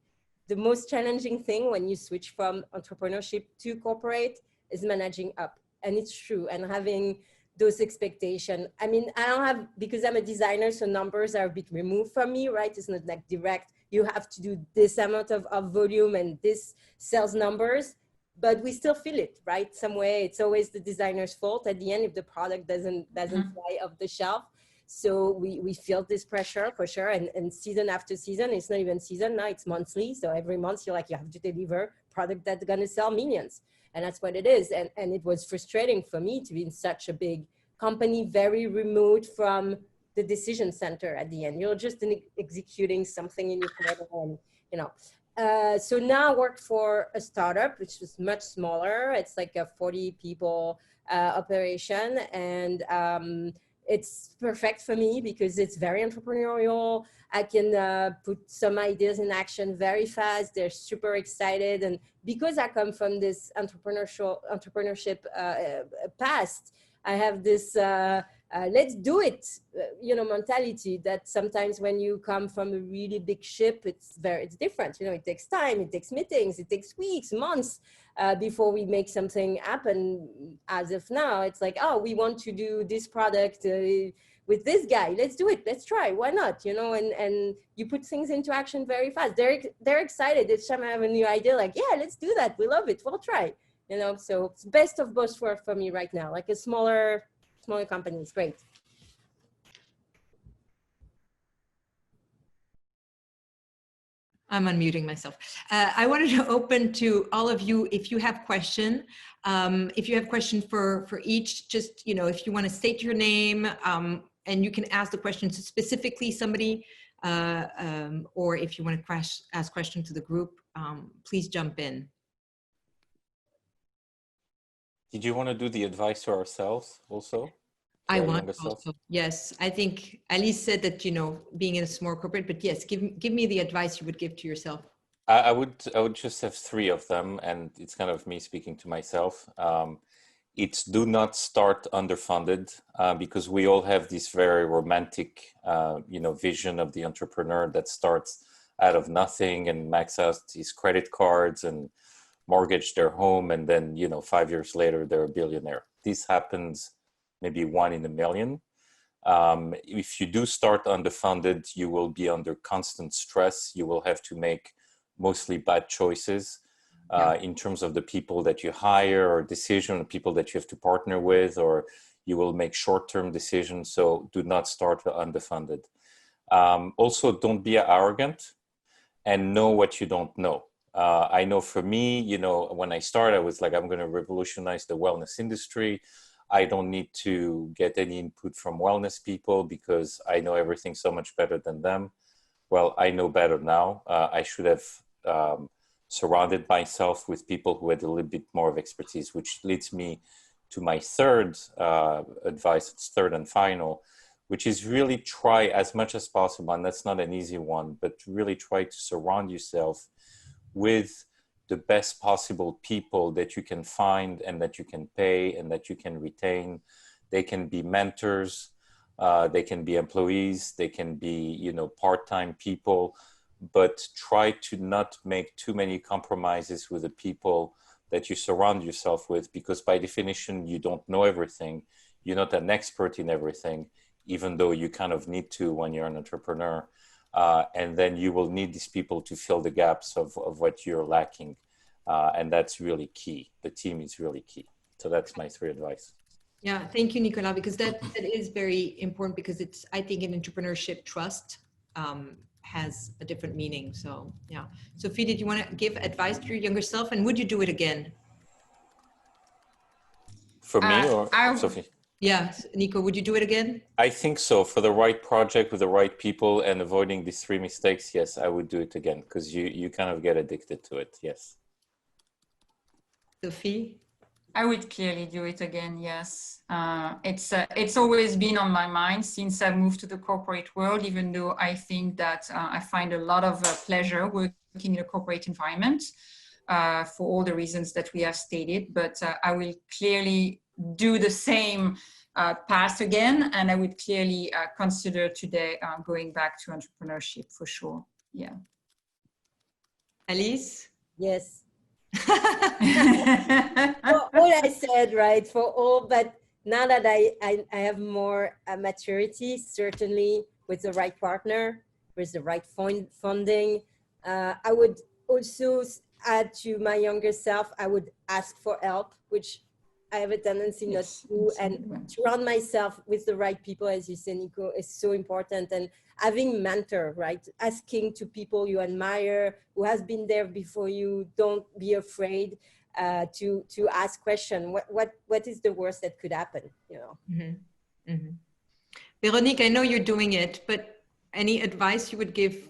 the most challenging thing when you switch from entrepreneurship to corporate is managing up. And it's true. And having those expectations. I mean, I don't have, because I'm a designer, so numbers are a bit removed from me, right? It's not like direct. You have to do this amount of volume and this sales numbers. But we still feel it, right? Some way, it's always the designer's fault at the end if the product doesn't fly off the shelf. So we feel this pressure for sure. And season after season, it's not even season now, it's monthly. So every month you have to deliver product that's gonna sell millions. And that's what it is. And it was frustrating for me to be in such a big company, very remote from the decision center at the end. You're just executing something in your corner and, so now I work for a startup, which is much smaller. It's like a 40 people operation. And it's perfect for me because it's very entrepreneurial. I can put some ideas in action very fast. They're super excited. And because I come from this entrepreneurship past, I have this let's do it, mentality that sometimes when you come from a really big ship, it's different. It takes time, it takes meetings, it takes weeks, months before we make something happen. As of now, it's like, oh, we want to do this product with this guy. Let's do it. Let's try. Why not? And you put things into action very fast. They're excited. Each time I have a new idea, like, yeah, let's do that. We love it. We'll try. So it's best of both worlds for me right now. Like a smaller company is great. I'm unmuting myself. I wanted to open to all of you if you have questions. If you have questions for each, just, if you want to state your name and you can ask the question to specifically somebody, or if you want to ask questions to the group, please jump in. Did you want to do the advice to ourselves also? I want also, yes. I think Alice said that, being in a small corporate, but yes, give me the advice you would give to yourself. I would just have three of them, and it's kind of me speaking to myself. It's do not start underfunded, because we all have this very romantic, vision of the entrepreneur that starts out of nothing and max out his credit cards and mortgage their home, and then 5 years later they're a billionaire. This happens maybe 1 in a million. If you do start underfunded, you will be under constant stress. You will have to make mostly bad choices in terms of the people that you hire, or people that you have to partner with, or you will make short-term decisions. So do not start underfunded. Also, don't be arrogant and know what you don't know. I know for me, when I started, I was like, I'm going to revolutionize the wellness industry. I don't need to get any input from wellness people because I know everything so much better than them. Well, I know better now. I should have surrounded myself with people who had a little bit more of expertise, which leads me to my third advice, it's third and final, which is really try as much as possible, and that's not an easy one, but really try to surround yourself with the best possible people that you can find and that you can pay and that you can retain. They can be mentors, they can be employees, they can be, part-time people, but try to not make too many compromises with the people that you surround yourself with, because by definition, you don't know everything. You're not an expert in everything, even though you kind of need to when you're an entrepreneur. And then you will need these people to fill the gaps of what you're lacking. And that's really key. The team is really key. So that's my 3 advice. Yeah, thank you, Nicolas, because that is very important, because it's, I think in entrepreneurship, trust has a different meaning. So yeah. Sophie, did you want to give advice to your younger self, and would you do it again? For me or Sophie? Yeah, Nico, would you do it again? I think so. For the right project with the right people and avoiding these 3 mistakes, yes, I would do it again, because you kind of get addicted to it. Yes. Sophie? I would clearly do it again, yes. It's always been on my mind since I moved to the corporate world, even though I think that I find a lot of pleasure working in a corporate environment for all the reasons that we have stated. But I will clearly do the same path again, and I would clearly consider today going back to entrepreneurship for sure. Yeah. Alice? Yes. For all I said, right? For all, but now that I have more maturity, certainly with the right partner, with the right funding, I would also add to my younger self, I would ask for help, which I have a tendency not to do, and surround myself with the right people, as you say, Nico, is so important. And having mentor, right? Asking to people you admire, who has been there before you. Don't be afraid to ask questions. What is the worst that could happen? You know. Mm-hmm. Mm-hmm. Veronique, I know you're doing it, but any advice you would give,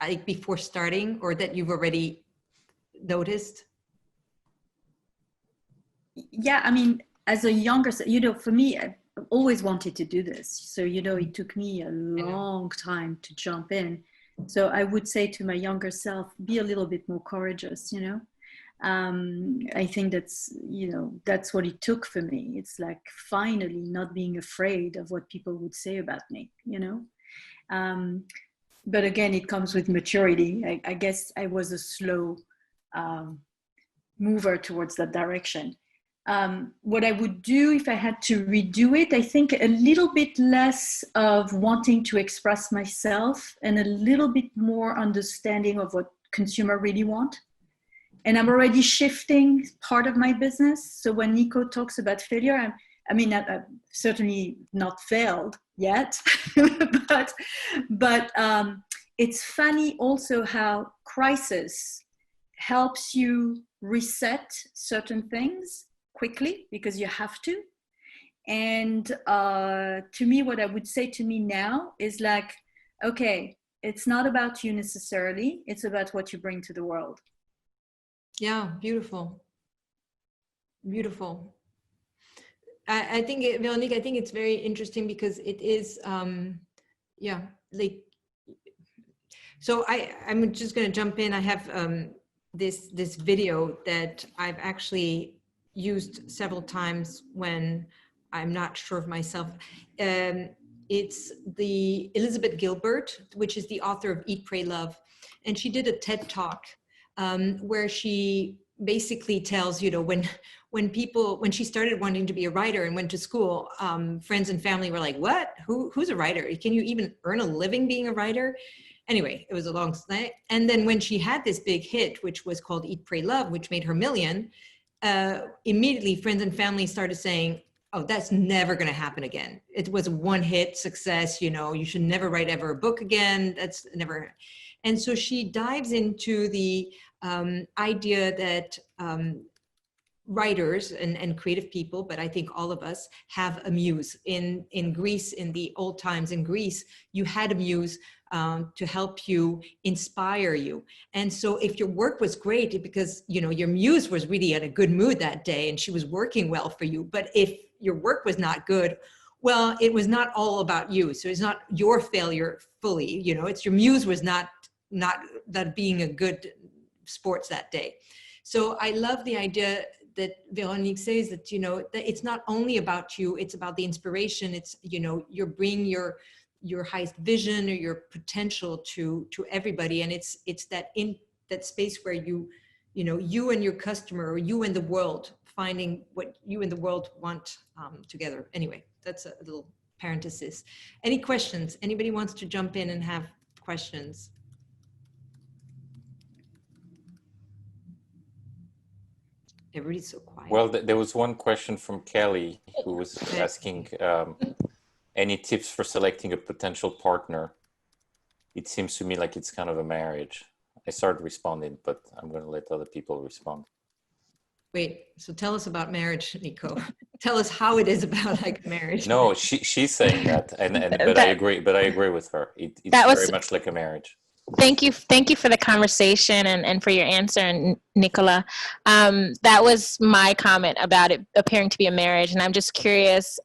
like before starting, or that you've already noticed? Yeah, I mean, as a younger, you know, for me, I've always wanted to do this. So, you know, it took me a long time to jump in. So I would say to my younger self, be a little bit more courageous, you know. I think that's, you know, that's what it took for me. It's like finally not being afraid of what people would say about me, you know. But again, it comes with maturity. I guess I was a slow mover towards that direction. What I would do if I had to redo it, I think a little bit less of wanting to express myself and a little bit more understanding of what consumer really want. And I'm already shifting part of my business. So when Nico talks about failure, I've certainly not failed yet, but it's funny also how crisis helps you reset certain things quickly, because you have to. And to me, what I would say to me now is like, okay, it's not about you necessarily, it's about what you bring to the world. Yeah, beautiful. Beautiful. I think, Veronique, I think it's very interesting because it is, yeah, like, so I'm just going to jump in. I have this video that I've actually used several times when I'm not sure of myself. It's the Elizabeth Gilbert, which is the author of Eat, Pray, Love. And she did a TED Talk where she basically tells, you know, when she started wanting to be a writer and went to school, friends and family were like, what? Who's a writer? Can you even earn a living being a writer? Anyway, it was a long night. And then when she had this big hit, which was called Eat, Pray, Love, which made her $1 million, immediately friends and family started saying, oh, that's never going to happen again. It was a one-hit success. You know, you should never write ever a book again. That's never. And so she dives into the idea that writers and creative people, but I think all of us have a muse. In Greece, in the old times in Greece, you had a muse to help you, inspire you. And so if your work was great because, you know, your muse was really in a good mood that day and she was working well for you, but if your work was not good, well, it was not all about you. So it's not your failure fully, you know, it's your muse was not that being a good sports that day. So I love the idea that Veronique says that, you know, that it's not only about you, it's about the inspiration. It's, you know, you're bringing your highest vision or your potential to everybody. And it's that in that space where you know, you and your customer or you and the world finding what you and the world want together. Anyway, that's a little parenthesis. Any questions? Anybody wants to jump in and have questions? Everybody's so quiet. Well, there was one question from Kelly who was asking any tips for selecting a potential partner. It seems to me like it's kind of a marriage. I started responding, but I'm going to let other people respond. Wait, so tell us about marriage, Nico. Tell us how it is about like marriage. No, she's saying that, but I agree. But I agree with her. It's very much like a marriage. Thank you for the conversation and for your answer, Nicola. That was my comment about it appearing to be a marriage, and I'm just curious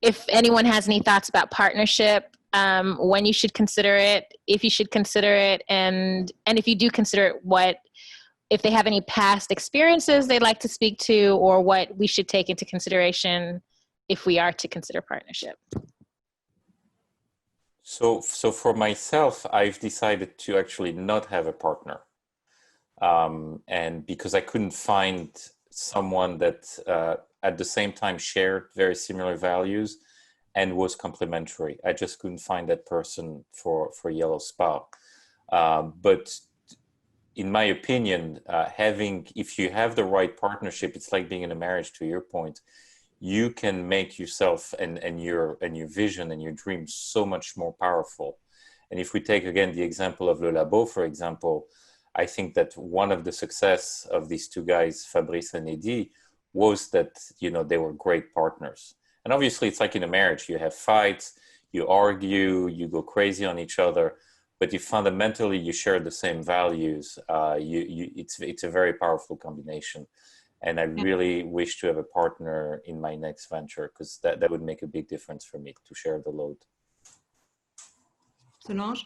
if anyone has any thoughts about partnership, when you should consider it, if you should consider it, and if you do consider it, if they have any past experiences they'd like to speak to, or what we should take into consideration if we are to consider partnership. So for myself, I've decided to actually not have a partner. And because I couldn't find someone that at the same time shared very similar values and was complementary. I just couldn't find that person for Yellow Spa. But in my opinion, if you have the right partnership, it's like being in a marriage, to your point. You can make yourself and your vision and your dreams so much more powerful. And if we take again the example of Le Labo, for example, I think that one of the success of these two guys, Fabrice and Eddy, was that they were great partners. And obviously, it's like in a marriage: you have fights, you argue, you go crazy on each other, but you fundamentally share the same values. It's a very powerful combination. And I really wish to have a partner in my next venture, because that would make a big difference for me, to share the load. Solange?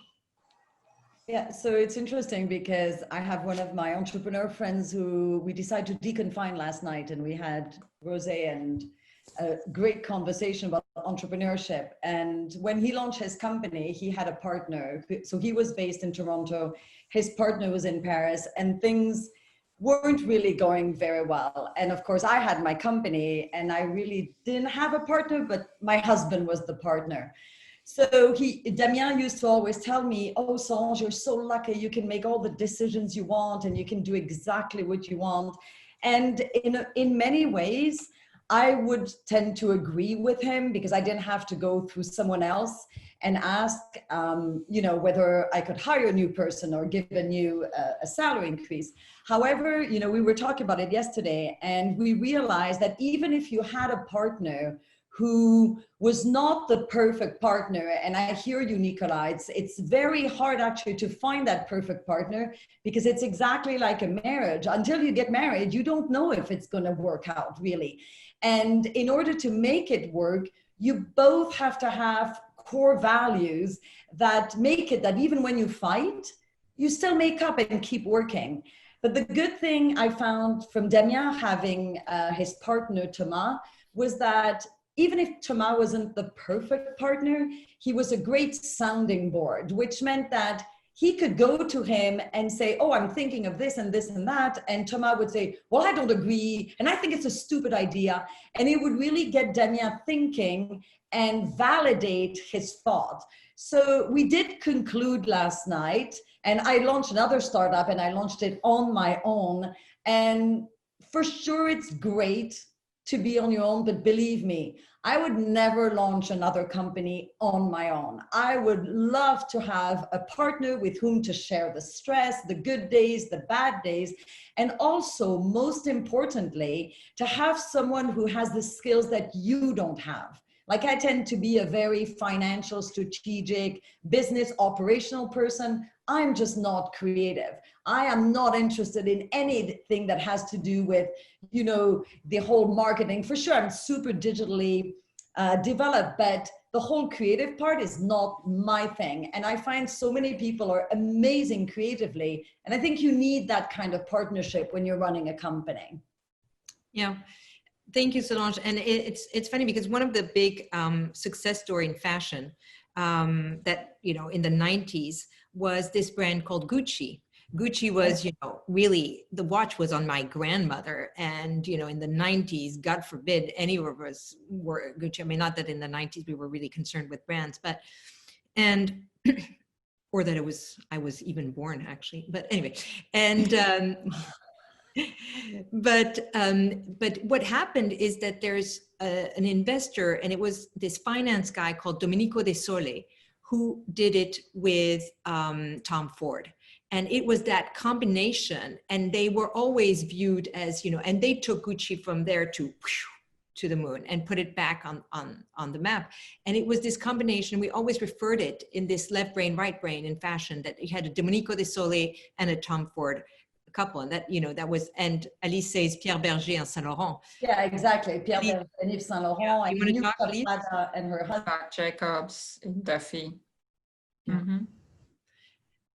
Yeah, so it's interesting because I have one of my entrepreneur friends who we decided to deconfine last night, and we had rosé and a great conversation about entrepreneurship. And when he launched his company, he had a partner. So he was based in Toronto, his partner was in Paris, and things weren't really going very well. And of course, I had my company and I really didn't have a partner, but my husband was the partner. So Damien used to always tell me, "Oh, Solange, you're so lucky. You can make all the decisions you want and you can do exactly what you want." And in many ways, I would tend to agree with him, because I didn't have to go through someone else and ask, whether I could hire a new person or give a salary increase. However, we were talking about it yesterday, and we realized that even if you had a partner who was not the perfect partner, and I hear you, Nicolas, it's very hard actually to find that perfect partner, because it's exactly like a marriage. Until you get married, you don't know if it's going to work out, really. And in order to make it work, you both have to have core values that make it that even when you fight, you still make up and keep working. But the good thing I found from Damien having his partner, Thomas, was that even if Thomas wasn't the perfect partner, he was a great sounding board, which meant that he could go to him and say, "Oh, I'm thinking of this and this and that." And Thomas would say, "Well, I don't agree. And I think it's a stupid idea." And it would really get Damien thinking and validate his thought. So we did conclude last night, and I launched another startup, and I launched it on my own. And for sure, it's great to be on your own, but believe me, I would never launch another company on my own. I would love to have a partner with whom to share the stress, the good days, the bad days, and also, most importantly, to have someone who has the skills that you don't have. Like, I tend to be a very financial, strategic, business, operational person. I'm just not creative. I am not interested in anything that has to do with, the whole marketing. For sure, I'm super digitally developed, but the whole creative part is not my thing. And I find so many people are amazing creatively. And I think you need that kind of partnership when you're running a company. Yeah. Thank you, Solange. And it's funny because one of the big success story in fashion that, in the 90s was this brand called Gucci. Gucci was, really, the watch was on my grandmother. And, in the 90s, God forbid any of us were Gucci. I mean, not that in the 90s we were really concerned with brands, but, or that I was even born actually, but anyway. And, but what happened is that there's an investor, and it was this finance guy called Domenico De Sole, who did it with Tom Ford. And it was that combination, and they were always viewed as, and they took Gucci from there to the moon and put it back on the map. And it was this combination, we always referred it in this left brain, right brain in fashion, that you had a Domenico De Sole and a Tom Ford couple, and that, that was, and Alice says Pierre Berger and Saint Laurent. Yeah, exactly. Pierre Berger and Yves Saint Laurent, Yeah. and You want to talk, Alice? And her husband. Marc Jacobs, Duffy. Yeah. Mm-hmm.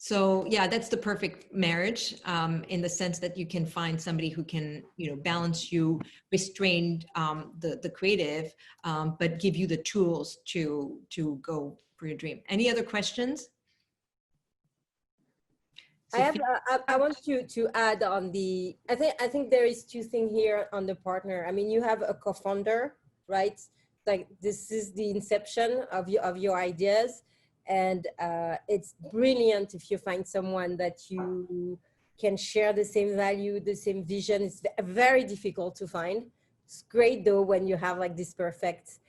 So yeah, that's the perfect marriage, in the sense that you can find somebody who can, balance you, restrain the creative, but give you the tools to go for your dream. Any other questions? I want to add on the, I think there is two things here on the partner. I mean, you have a co-founder, right? Like this is the inception of your ideas. And it's brilliant if you find someone that you can share the same value, the same vision. It's very difficult to find. It's great though when you have like this perfect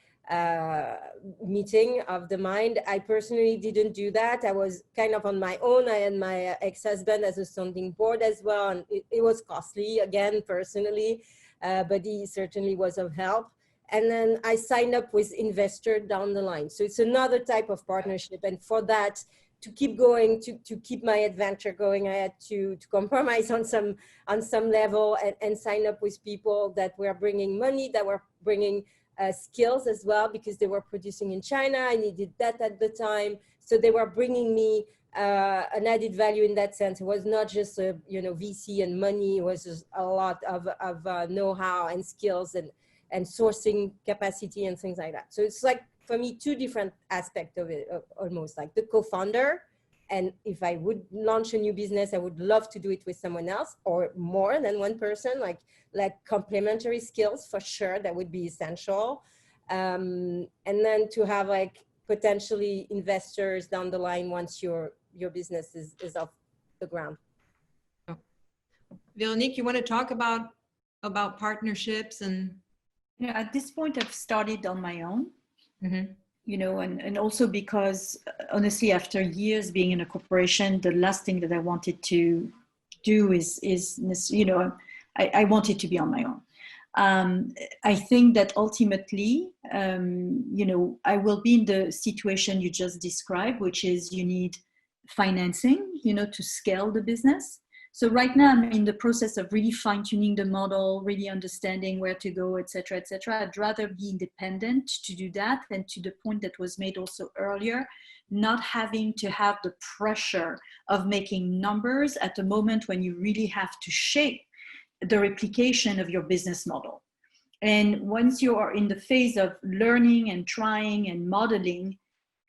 meeting of the mind. I personally didn't do that. I was kind of on my own. I had my ex-husband as a sounding board as well. And it was costly again, personally, but he certainly was of help. And then I signed up with investor down the line. So it's another type of partnership. And for that, to keep going, to keep my adventure going, I had to compromise on some level and sign up with people that were bringing money, that were bringing skills as well, because they were producing in China. I needed that at the time. So they were bringing me an added value in that sense. It was not just a VC and money. It was just a lot of know-how and skills and sourcing capacity and things like that. So it's like, for me, two different aspects of it, almost like the co-founder. And if I would launch a new business, I would love to do it with someone else or more than one person, like complementary skills for sure, that would be essential. And then to have like potentially investors down the line once your business is off the ground. Veronique, you want to talk about partnerships? And at this point I've started on my own. Mm-hmm. And also because honestly, after years being in a corporation, the last thing that I wanted to do is I wanted to be on my own. I think that ultimately, I will be in the situation you just described, which is you need financing, to scale the business. So right now I'm in the process of really fine-tuning the model, really understanding where to go, et cetera, et cetera. I'd rather be independent to do that, and to the point that was made also earlier, not having to have the pressure of making numbers at the moment when you really have to shape the replication of your business model. And once you are in the phase of learning and trying and modeling,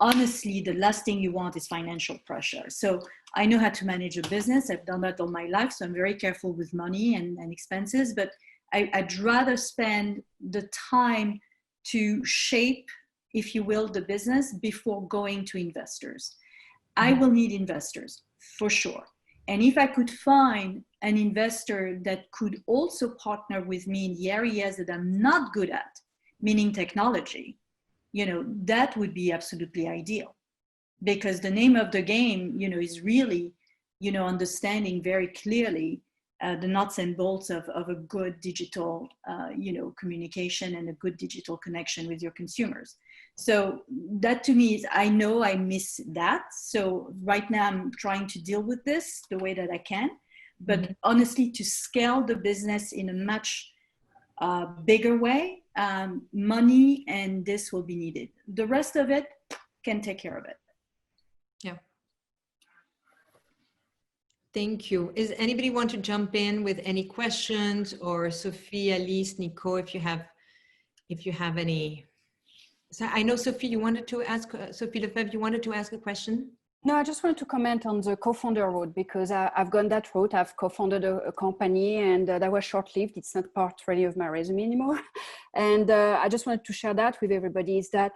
honestly, the last thing you want is financial pressure. So I know how to manage a business. I've done that all my life. So I'm very careful with money and expenses, but I'd rather spend the time to shape, if you will, the business before going to investors. I will need investors for sure. And if I could find an investor that could also partner with me in the areas that I'm not good at, meaning technology, that would be absolutely ideal, because the name of the game, is really, understanding very clearly the nuts and bolts of a good digital, communication and a good digital connection with your consumers. So that to me is, I know I miss that. So right now I'm trying to deal with this the way that I can, but honestly, to scale the business in a much bigger way, money and this will be needed. The rest of it can take care of it. Yeah. Thank you. Is anybody want to jump in with any questions, or Sophie, Alice, Nico, if you have any? So I know Sophie, you wanted to ask, Sophie Lefebvre, you wanted to ask a question? No, I just wanted to comment on the co-founder route because I've gone that route. I've co-founded a company and that was short-lived. It's not part really of my resume anymore. And I just wanted to share that with everybody is that,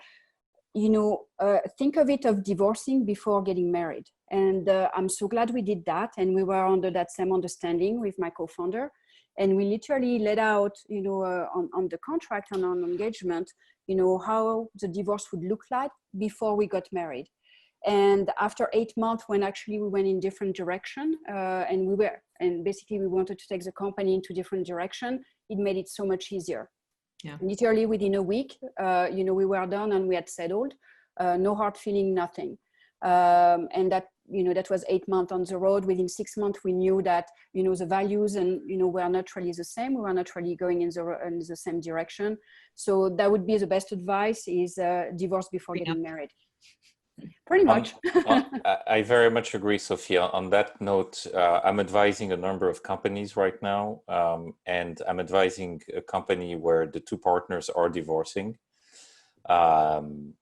you know, think of it of divorcing before getting married. And I'm so glad we did that. And we were under that same understanding with my co-founder. And we literally laid out, you know, on the contract and on engagement, you know, how the divorce would look like before we got married. And after 8 months, when actually we went in different direction, and basically we wanted to take the company into different direction, it made it so much easier. Yeah. Literally within a week, you know, we were done and we had settled, no hard feeling, nothing. And that, you know, that was 8 months on the road. Within 6 months, we knew that, you know, the values and, you know, were not really the same. We were not really going in the same direction. So that would be the best advice is divorce before getting married. Pretty much. I very much agree, Sophia. On that note, I'm advising a number of companies right now, and I'm advising a company where the two partners are divorcing, and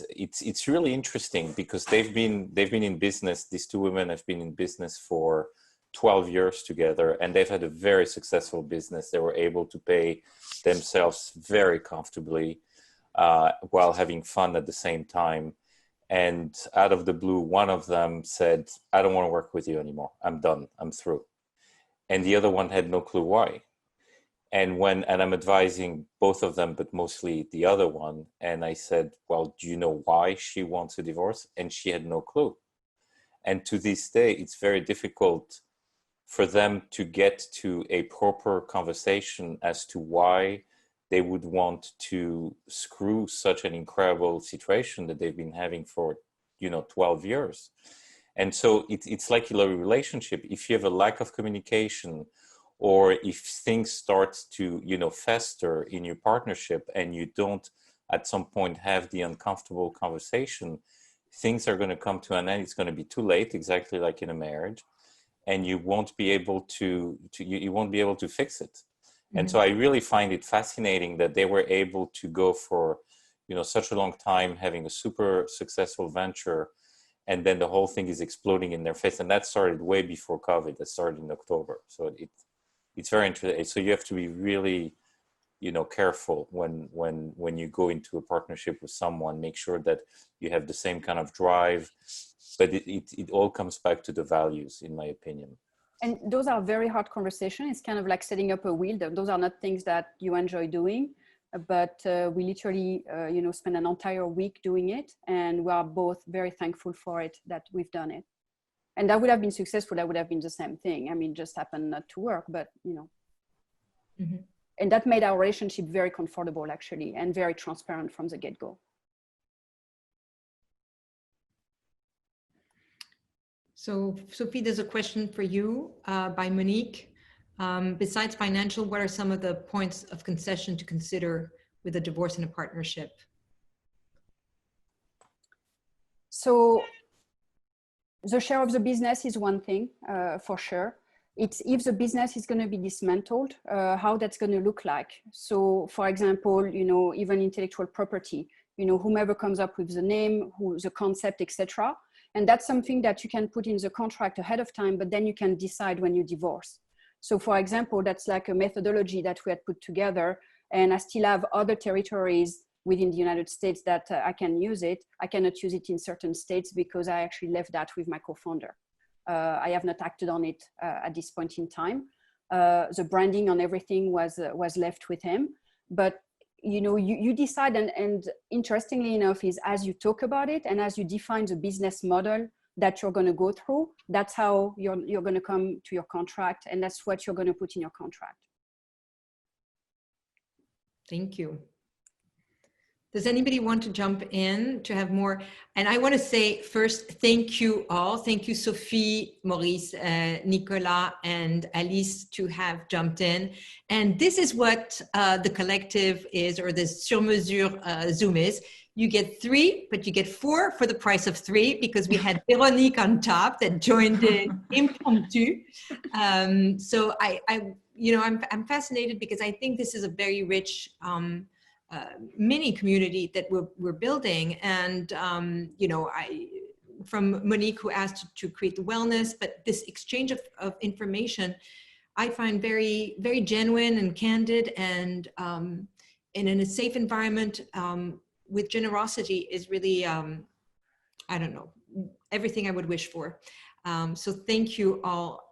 it's really interesting because they've been in business. These two women have been in business for 12 years together, and they've had a very successful business. They were able to pay themselves very comfortably. While having fun at the same time. And out of the blue, one of them said, I don't want to work with you anymore. I'm done. I'm through. And the other one had no clue why. And I'm advising both of them, but mostly the other one. And I said, well, do you know why she wants a divorce? And she had no clue. And to this day, it's very difficult for them to get to a proper conversation as to why they would want to screw such an incredible situation that they've been having for, you know, 12 years. And so it's like a relationship. If you have a lack of communication, or if things start to, you know, fester in your partnership and you don't at some point have the uncomfortable conversation, things are going to come to an end. It's going to be too late, exactly like in a marriage, and you won't be able to you won't be able to fix it. And so I really find it fascinating that they were able to go for, you know, such a long time having a super successful venture, and then the whole thing is exploding in their face. And that started way before COVID. That started in October. So it's very interesting. So you have to be really, you know, careful when you go into a partnership with someone. Make sure that you have the same kind of drive. But it all comes back to the values, in my opinion. And those are very hard conversations. It's kind of like setting up a wheel. Those are not things that you enjoy doing, but we literally, you know, spend an entire week doing it. And we are both very thankful for it, that we've done it. And that would have been successful. That would have been the same thing. I mean, just happened not to work, but, you know. Mm-hmm. And that made our relationship very comfortable, actually, and very transparent from the get-go. So, Sophie, there's a question for you by Monique. Besides financial, what are some of the points of concession to consider with a divorce in a partnership? So, the share of the business is one thing, for sure. It's if the business is going to be dismantled, how that's going to look like. So, for example, you know, even intellectual property, you know, whomever comes up with the name, the concept, etc. And that's something that you can put in the contract ahead of time, but then you can decide when you divorce. So for example, that's like a methodology that we had put together, and I still have other territories within the United States that I can use it. I cannot use it in certain states because I actually left that with my co-founder. I have not acted on it at this point in time. The branding on everything was left with him, but you know, you decide, and interestingly enough is as you talk about it and as you define the business model that you're going to go through, that's how you're going to come to your contract, and that's what you're going to put in your contract. Thank you. Does anybody want to jump in to have more? And I want to say first, thank you all. Thank you, Sophie, Morice, Nicolas, and Alice to have jumped in. And this is what the collective is, or the Sur Mesure Zoom is. You get 3, but you get 4 for the price of 3 because we had Véronique on top that joined in impromptu. So I'm fascinated because I think this is a very rich mini community that we're building. And, you know, from Monique, who asked to create the wellness, but this exchange of information, I find very, very genuine and candid, and in a safe environment with generosity is really, I don't know, everything I would wish for. So thank you all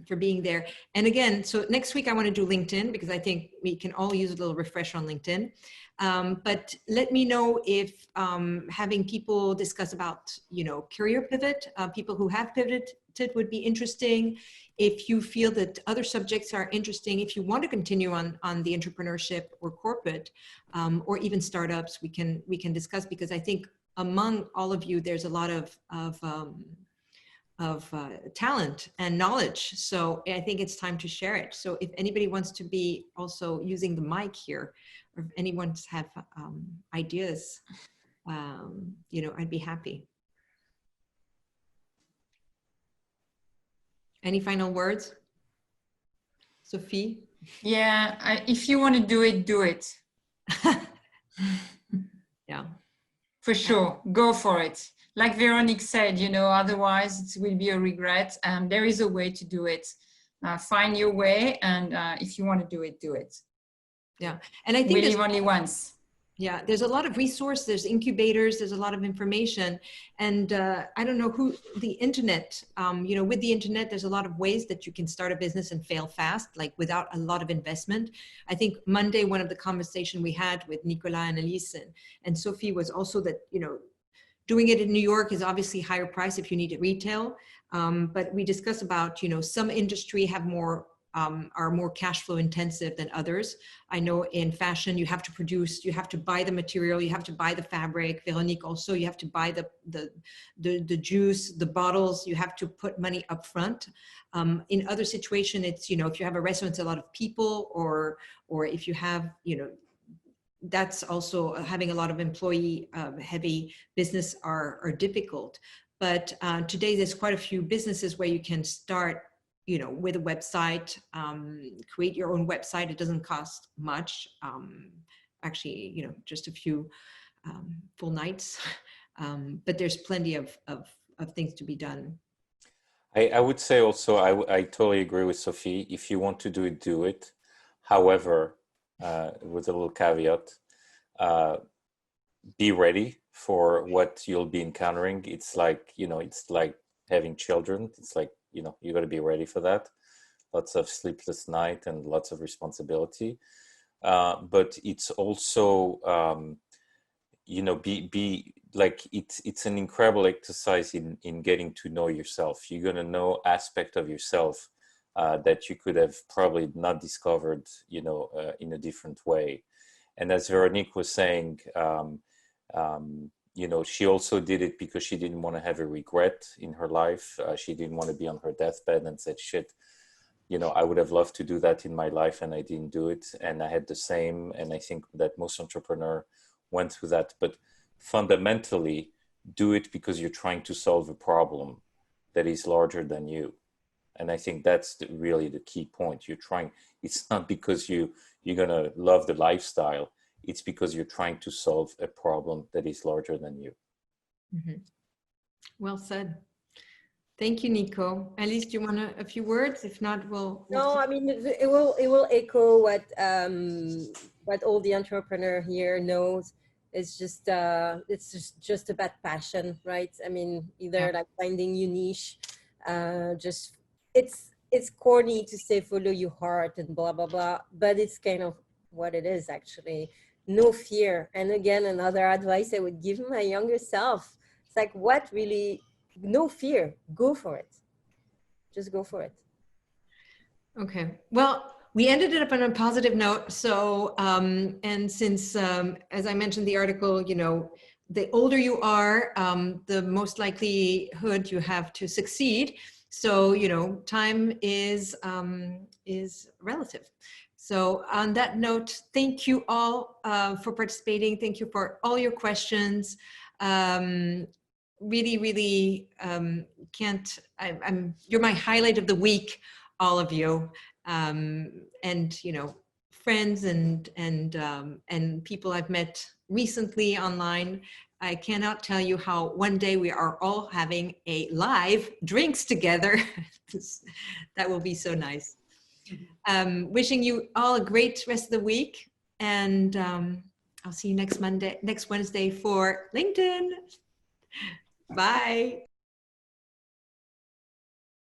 for being there. And again, so next week I want to do LinkedIn, because I think we can all use a little refresh on LinkedIn. But let me know if having people discuss about, you know, career pivot, people who have pivoted would be interesting. If you feel that other subjects are interesting, if you want to continue on the entrepreneurship or corporate or even startups, we can discuss, because I think among all of you, there's a lot of talent and knowledge. So I think it's time to share it. So if anybody wants to be also using the mic here, or if anyone have ideas, you know, I'd be happy. Any final words? Sophie? Yeah, if you want to do it, do it. Yeah. For sure, go for it. Like Veronique said, you know, otherwise it will be a regret. There is a way to do it. Find your way, and if you want to do it, do it. Yeah, and I think we live only once. Yeah, there's a lot of resources, there's incubators, there's a lot of information. And I don't know who, the internet, you know, with the internet, there's a lot of ways that you can start a business and fail fast, like without a lot of investment. I think Monday, one of the conversation we had with Nicolas and Elise and Sophie was also that, you know, doing it in New York is obviously higher price if you need it retail. But we discuss about, you know, some industry have more, are more cash flow intensive than others. I know in fashion, you have to produce, you have to buy the material, you have to buy the fabric. Veronique also, you have to buy the juice, the bottles, you have to put money up front. In other situation, it's, you know, if you have a restaurant, it's a lot of people, or if you have, you know, that's also having a lot of employee heavy business are difficult. But today there's quite a few businesses where you can start, you know, with a website, create your own website. It doesn't cost much. Actually, you know, just a few full nights, but there's plenty of things to be done. I would say also, I totally agree with Sophie. If you want to do it, do it. However, with a little caveat, be ready for what you'll be encountering. It's like, you know, it's like having children. It's like, you know, you got to be ready for that. Lots of sleepless night and lots of responsibility. But it's also, you know, be like, it's an incredible exercise in getting to know yourself. You're going to know aspect of yourself that you could have probably not discovered, you know, in a different way. And as Veronique was saying, you know, she also did it because she didn't want to have a regret in her life. She didn't want to be on her deathbed and said, shit, you know, I would have loved to do that in my life and I didn't do it. And I had the same. And I think that most entrepreneurs went through that. But fundamentally, do it because you're trying to solve a problem that is larger than you. And I think that's really the key point. You're trying, it's not because you're going to love the lifestyle. It's because you're trying to solve a problem that is larger than you. Mm-hmm. Well said. Thank you, Nico. Elise, do you want a few words? If not, we'll no, I mean, it will echo what all the entrepreneur here knows. It's just about passion, right? I mean, either like finding your niche, just it's corny to say follow your heart and blah blah blah, but it's kind of what it is actually. No fear. And again, another advice I would give my younger self, it's like, what really, no fear, go for it. Just go for it. Okay. Well, we ended it up on a positive note. So, and since, as I mentioned the article, you know, the older you are, the most likelihood you have to succeed. So, you know, time is relative. So on that note, thank you all for participating. Thank you for all your questions. Really, really you're my highlight of the week, all of you. And, you know, friends and people I've met recently online. I cannot tell you how one day we are all having a live drinks together. That will be so nice. Wishing you all a great rest of the week, and I'll see you next Wednesday for LinkedIn. Bye.